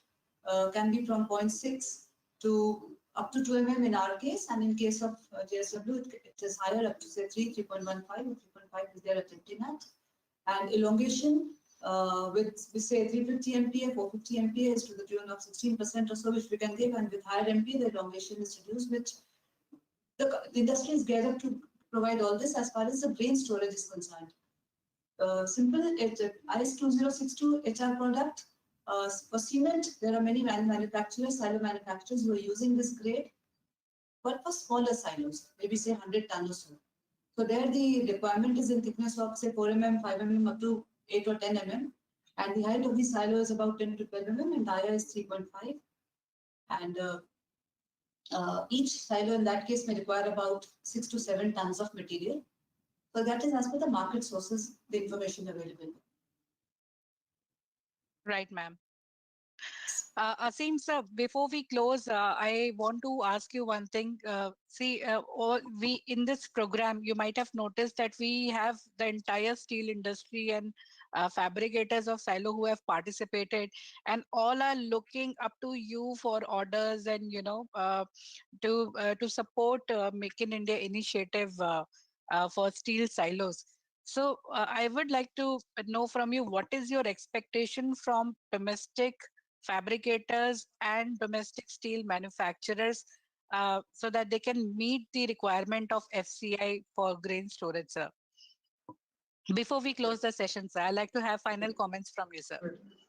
can be from 0.6 to up to 2 mm in our case, and in case of JSW, it is higher, up to say 3.15 or 3.5 is there attempting at. And elongation with say 350 MPa, 450 MPa is to the tune of 16% or so, which we can give, and with higher MPa, the elongation is reduced, which the industry is geared up to provide all this as far as the grain storage is concerned. Simple, IS 2062 HR product. For cement, there are many manufacturers, silo manufacturers who are using this grade, but for smaller silos, maybe say 100 ton or so. So there the requirement is in thickness of say 4 mm, 5 mm up to 8 or 10 mm. And the height of the silo is about 10 to 12 mm and dia is 3.5. And each silo in that case may require about 6 to 7 tons of material. So that is as per the market sources, the information available. Right, ma'am. Aseem, sir, before we close, I want to ask you one thing. We in this program, you might have noticed that we have the entire steel industry and fabricators of silo who have participated, and all are looking up to you for orders and to support Make in India initiative for steel silos. So I would like to know from you, what is your expectation from domestic fabricators and domestic steel manufacturers so that they can meet the requirement of FCI for grain storage, sir? Before we close the session, sir, I'd like to have final comments from you, sir.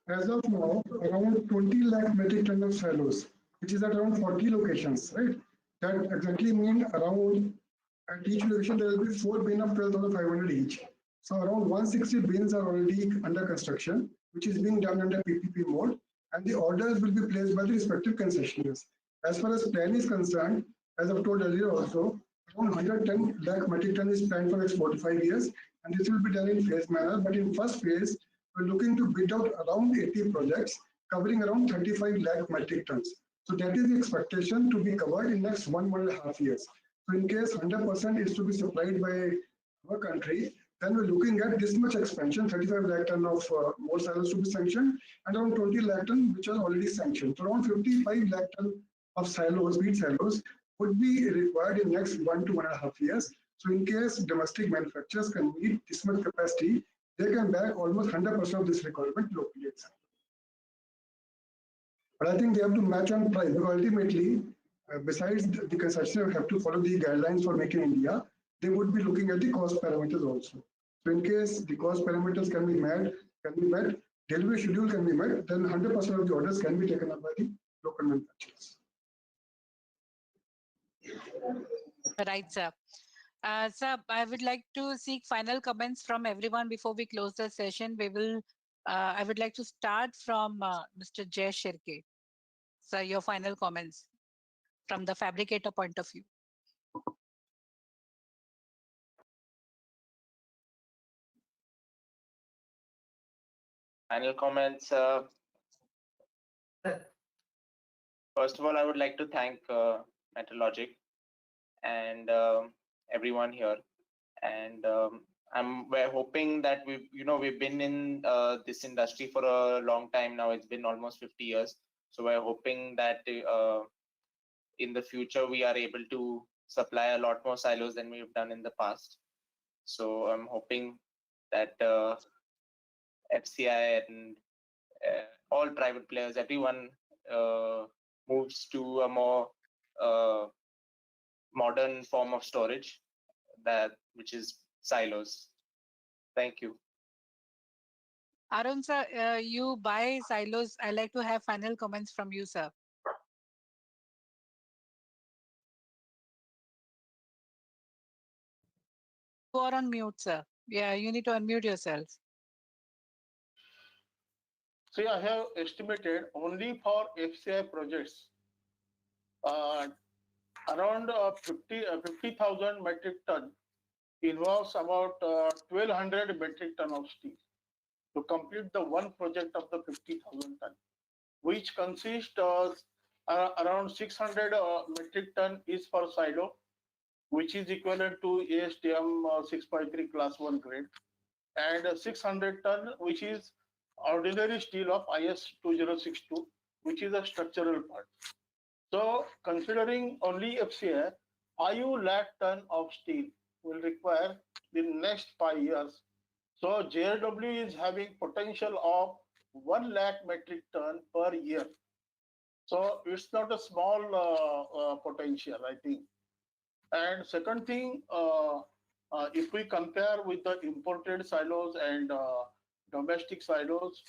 As of now, around 20 lakh metric ton of silos, which is at around 40 locations, right? That exactly means around at each location there will be 4 bins of 12,500 each. So around 160 bins are already under construction, which is being done under PPP mode, and the orders will be placed by the respective concessionaires. As far as plan is concerned, as I've told earlier also, around 110 lakh metric ton is planned for the next 45 years, and this will be done in phase manner. But in first phase, we're looking to bid out around 80 projects covering around 35 lakh metric tons. So that is the expectation to be covered in next 1.5 years. So in case 100% is to be supplied by our country, then we're looking at this much expansion, 35 lakh ton of more silos to be sanctioned, and around 20 lakh ton which are already sanctioned. So around 55 lakh ton of silos, wheat silos, would be required in next 1 to 1.5 years. So in case domestic manufacturers can meet this much capacity, they can back almost 100% of this requirement locally itself. But I think they have to match on price, because ultimately, besides the concessionaire have to follow the guidelines for Make in India, they would be looking at the cost parameters also. So in case the cost parameters can be met, delivery schedule can be met, then 100% of the orders can be taken up by the local manufacturers. Right, sir. Sir, I would like to seek final comments from everyone before we close the session. I would like to start from Mr. Jay Shirke. Sir, your final comments from the fabricator point of view. Final comments. First of all, I would like to thank Metalogic and everyone here. And we're hoping that we've been in this industry for a long time now. It's been almost 50 years. So we're hoping that in the future we are able to supply a lot more silos than we've done in the past. So I'm hoping that FCI and all private players, everyone moves to a more modern form of storage, which is silos. Thank you. Arun sir, you buy silos. I like to have final comments from you, sir. You are on mute, sir. Yeah, you need to unmute yourself. See, I have estimated only for FCI projects around 50,000 metric ton involves about 1,200 metric ton of steel to complete the one project of the 50,000 ton, which consists around 600 metric ton is for silo, which is equivalent to ASTM 6.3 class 1 grade, and 600 ton, which is ordinary steel of IS 2062, which is a structural part. So considering only FCI, 5 lakh ton of steel will require in next 5 years. So JSW is having potential of 1 lakh metric ton per year. So it's not a small potential, I think. And second thing, if we compare with the imported silos and domestic silos,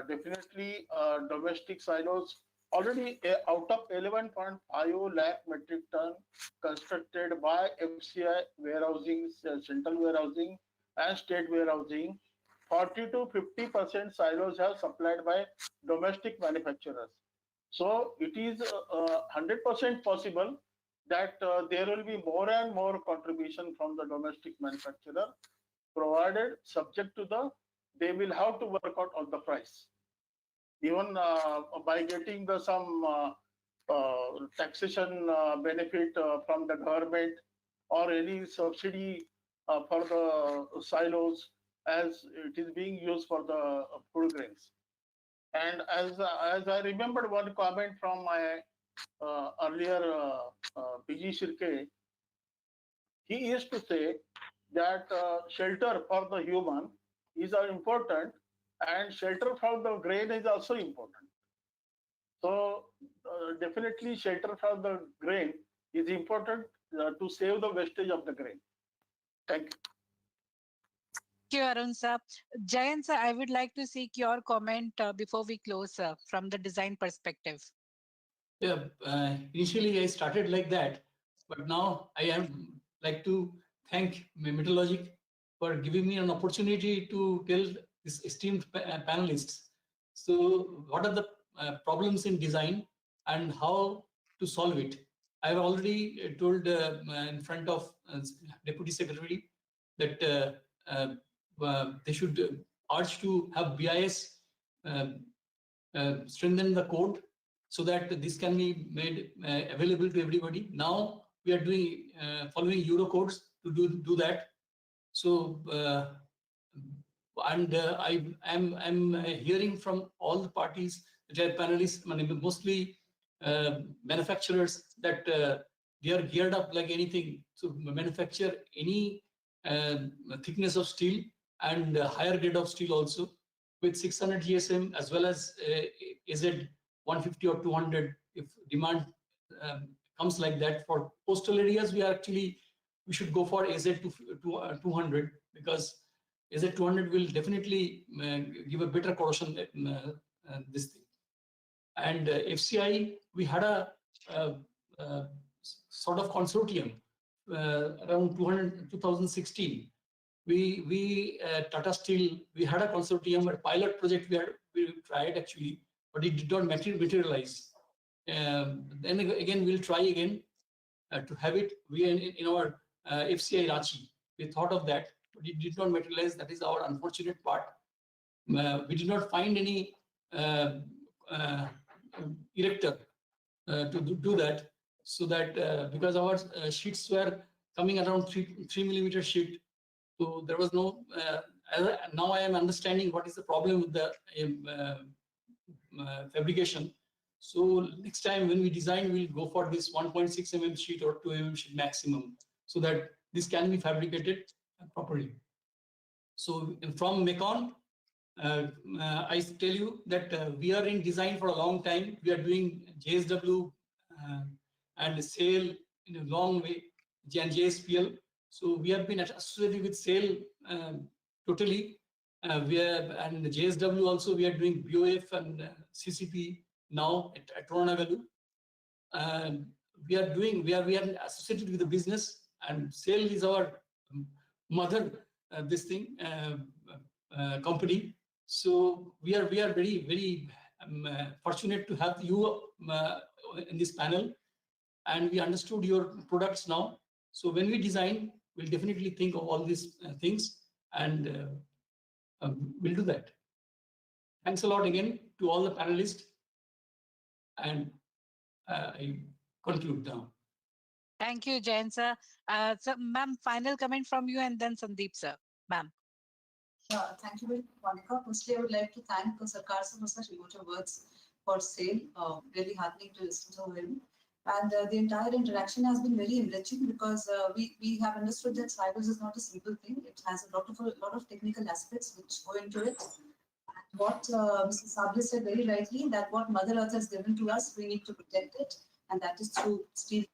definitely domestic silos already out of 11.5 lakh metric ton constructed by FCI warehousing, central warehousing and state warehousing, 40 to 50% silos are supplied by domestic manufacturers. So it is 100% possible that there will be more and more contribution from the domestic manufacturer, provided subject to they will have to work out on the price. Even by getting some taxation benefit from the government or any subsidy for the silos as it is being used for the food grains. And as I remembered one comment from my earlier PG Shirke, he used to say that shelter for the human is important and shelter from the grain is also important. So definitely shelter from the grain is important to save the wastage of the grain. Thank you. Thank you, Arun sir. Jayanta sir, I would like to seek your comment before we close, sir, from the design perspective. Yeah, initially I started like that, but now I am like to thank Metalogic for giving me an opportunity to tell this esteemed panelists. So what are the problems in design and how to solve it? I've already told in front of Deputy Secretary that they should urge to have BIS strengthen the code so that this can be made available to everybody. Now we are doing following Euro codes to do that. So and I'm hearing from all the parties that are panelists, mostly manufacturers, that they are geared up like anything to manufacture any thickness of steel and higher grade of steel also with 600 GSM as well as AZ 150 or 200 if demand comes like that. For coastal areas, we should go for AZ 200 because AZ 200 will definitely give a better corrosion this thing. And FCI, we had a sort of consortium around 2016. We Tata Steel, we had a consortium, a pilot project we tried actually, but it did not materialize. Then again, we'll try again to have it. We in our FCI Ranchi, we thought of that, but it did not materialize. That is our unfortunate part. We did not find any erector to do that, so that because our sheets were coming around 3 millimeter sheet, So there was no, now I am understanding what is the problem with the fabrication. So next time when we design, we'll go for this 1.6 mm sheet or 2 mm sheet maximum, so that this can be fabricated properly. So from MECON, I tell you that we are in design for a long time. We are doing JSW and SAIL in a long way, and JSPL. So we have been associated with SAIL totally. We have, and the JSW also, we are doing BOF and CCP now at Ronagalu. We are associated with the business, and SAIL is our mother company. So we are very fortunate to have you in this panel, and we understood your products now. So when we design, we'll definitely think of all these things, and we'll do that. Thanks a lot again to all the panelists, and I conclude now. Thank you, Jayanta. So, ma'am, final comment from you, and then Sandeep, sir. Ma'am. Thank you very much, Monica. Firstly, I would like to thank Sarkar sir for such emotive words for SAIL. Really heartening to listen to him. And the entire interaction has been very enriching, because we have understood that silos is not a simple thing. It has a lot of technical aspects which go into it. And what Mr. Sable said very rightly, that what Mother Earth has given to us, we need to protect it, and that is through steel.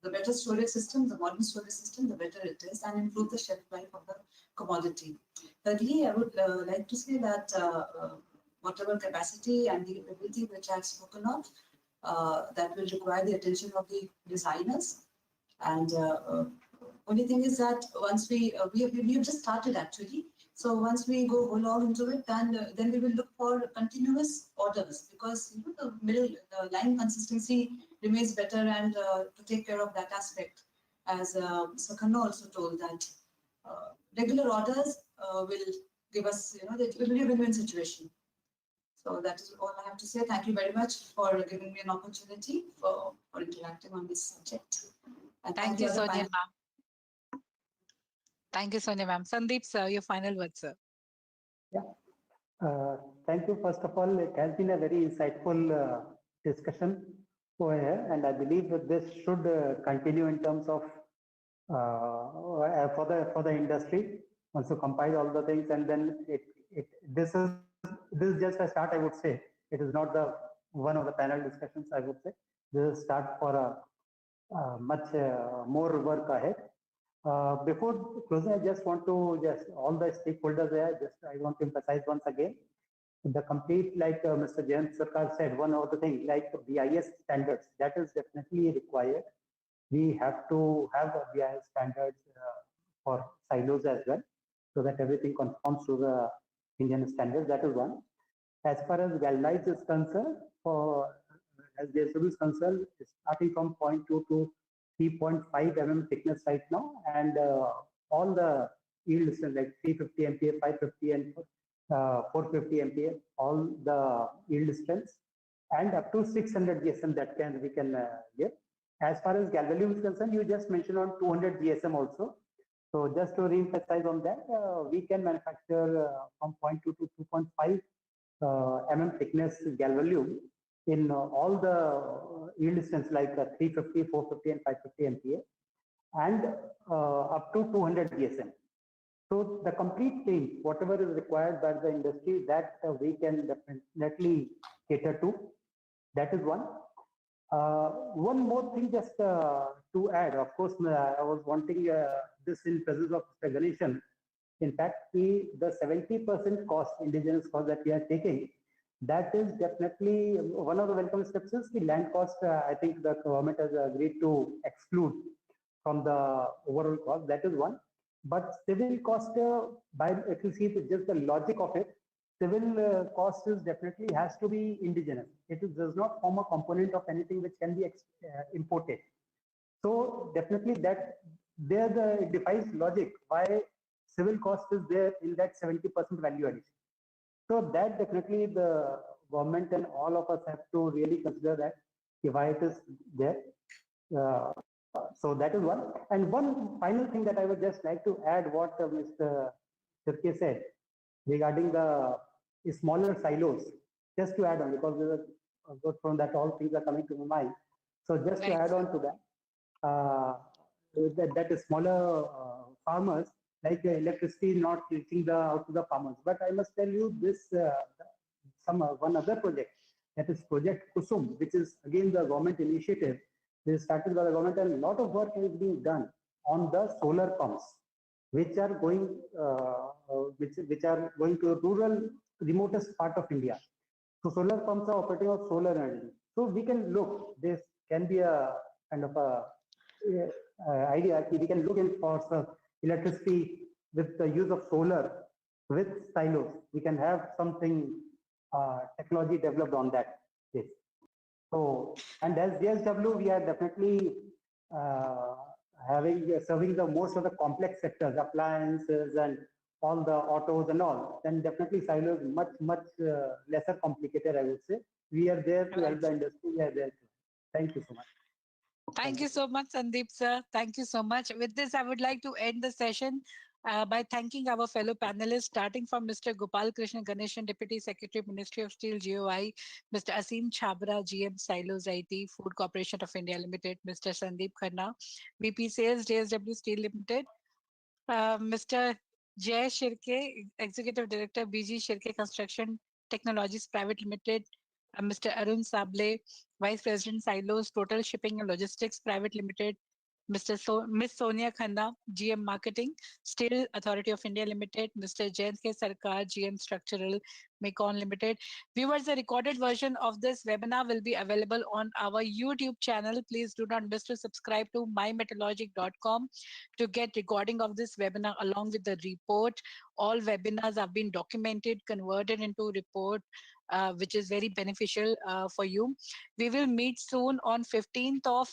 The better storage system, the modern storage system, the better it is, and improve the shelf life of the commodity. Thirdly, I would like to say that whatever capacity and the ability which I have spoken of, that will require the attention of the designers. And only thing is that once we have just started actually. So once we go along into it, then we will look for continuous orders, because the line consistency remains better, and to take care of that aspect, as Mr. Khanna also told, that regular orders will give us, it will be a win-win situation. So that is all I have to say. Thank you very much for giving me an opportunity for interacting on this subject. And thank you, Sonia, ma'am. Thank you, Sonia, ma'am. Sandeep, sir, your final word, sir. Yeah. Thank you. First of all, it has been a very insightful discussion over here, and I believe that this should continue in terms of for the industry. Also compile all the things, and then this is just a start, I would say. It is not the one of the panel discussions, I would say. This is start for a much more work ahead. Before closing, I just want to all the stakeholders there, I want to emphasize once again, the complete, like Mr. Jayanta Sarkar said, one of the things like BIS standards, that is definitely required. We have to have BIS standards for silos as well, so that everything conforms to the Indian standards. That is one. As far as galvanized is concerned, as JSW is concerned, starting from 0.2 to 3.5 mm thickness right now, and all the yields like 350 MPa, 550 and 450 MPa, all the yield strengths, and up to 600 GSM that we can give. As far as galvanizing is concerned, you just mentioned on 200 GSM also. So just to re-emphasize on that, we can manufacture from 0.2 to 2.5 mm thickness galvalume in all the yield strengths like 350, 450 and 550 MPa, and up to 200 GSM. So the complete range, whatever is required by the industry, that we can definitely cater to. That is one. One more thing just to add, of course, I was wanting this in presence of Mr. Ganesan. In fact, the 70% cost, indigenous cost that we are taking, that is definitely one of the welcome steps is the land cost. I think the government has agreed to exclude from the overall cost. That is one. But civil cost, if you see just the logic of it, civil cost is definitely has to be indigenous. It does not form a component of anything which can be imported. So definitely that it defies logic why civil cost is there in that 70% value addition. So that definitely the government and all of us have to really consider that why it is there. So that is one. And one final thing that I would just like to add what Mr. Shirke said regarding the smaller silos. Just to add on, because we were good from that, all things are coming to my mind. So just to add on to that, that is smaller farmers, like electricity not reaching out to the farmers. But I must tell you this, one other project, that is Project Kusum, which is again the government initiative. This started by the government, and a lot of work is being done on the solar pumps, which are going to rural, remotest part of India. So solar pumps are operating on solar energy. So we can look. This can be a kind of a idea. We can look in for electricity with the use of solar with silos. We can have something technology developed on that. Yes. So, and as JSW, we are definitely serving the most of the complex sectors, appliances and all the autos and all. Then definitely silo is much lesser complicated, I would say. We are there to help the industry. We are there. Thank you so much. Thank you so much, Sandeep sir. Thank you so much. With this, I would like to end the session by thanking our fellow panelists, starting from Mr. Gopalakrishnan Ganesan, Deputy Secretary, Ministry of Steel, GOI, Mr. Aseem Chhabra, GM Silos IT, Food Corporation of India Limited, Mr. Sandeep Khanna, VP Sales, JSW Steel Limited, Mr. Jay Shirke, Executive Director, BG Shirke Construction Technologies Private Limited, Mr. Arun Sable, Vice President Silos Total Shipping and Logistics Private Limited, Miss Sonia Khanna, GM Marketing, Steel Authority of India Limited, Mr. Jayanta Sarkar, GM Structural, MECON Limited. Viewers, the recorded version of this webinar will be available on our YouTube channel. Please do not miss to subscribe to mymetalogic.com to get recording of this webinar along with the report. All webinars have been documented, converted into report, which is very beneficial for you. We will meet soon on 15th of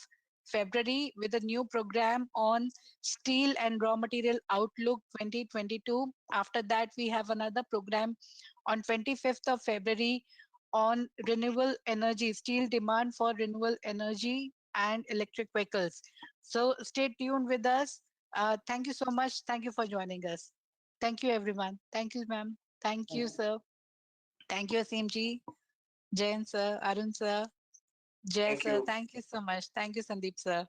February with a new program on steel and raw material outlook 2022. After that, we have another program on 25th of February on renewable energy, steel demand for renewable energy and electric vehicles. So stay tuned with us. Thank you so much. Thank you for joining us. Thank you, everyone. Thank you, ma'am. Thank you, sir. Thank you, Aseem ji, Jain sir, Arun sir, Jay sir. Thank you so much. Thank you, Sandeep sir.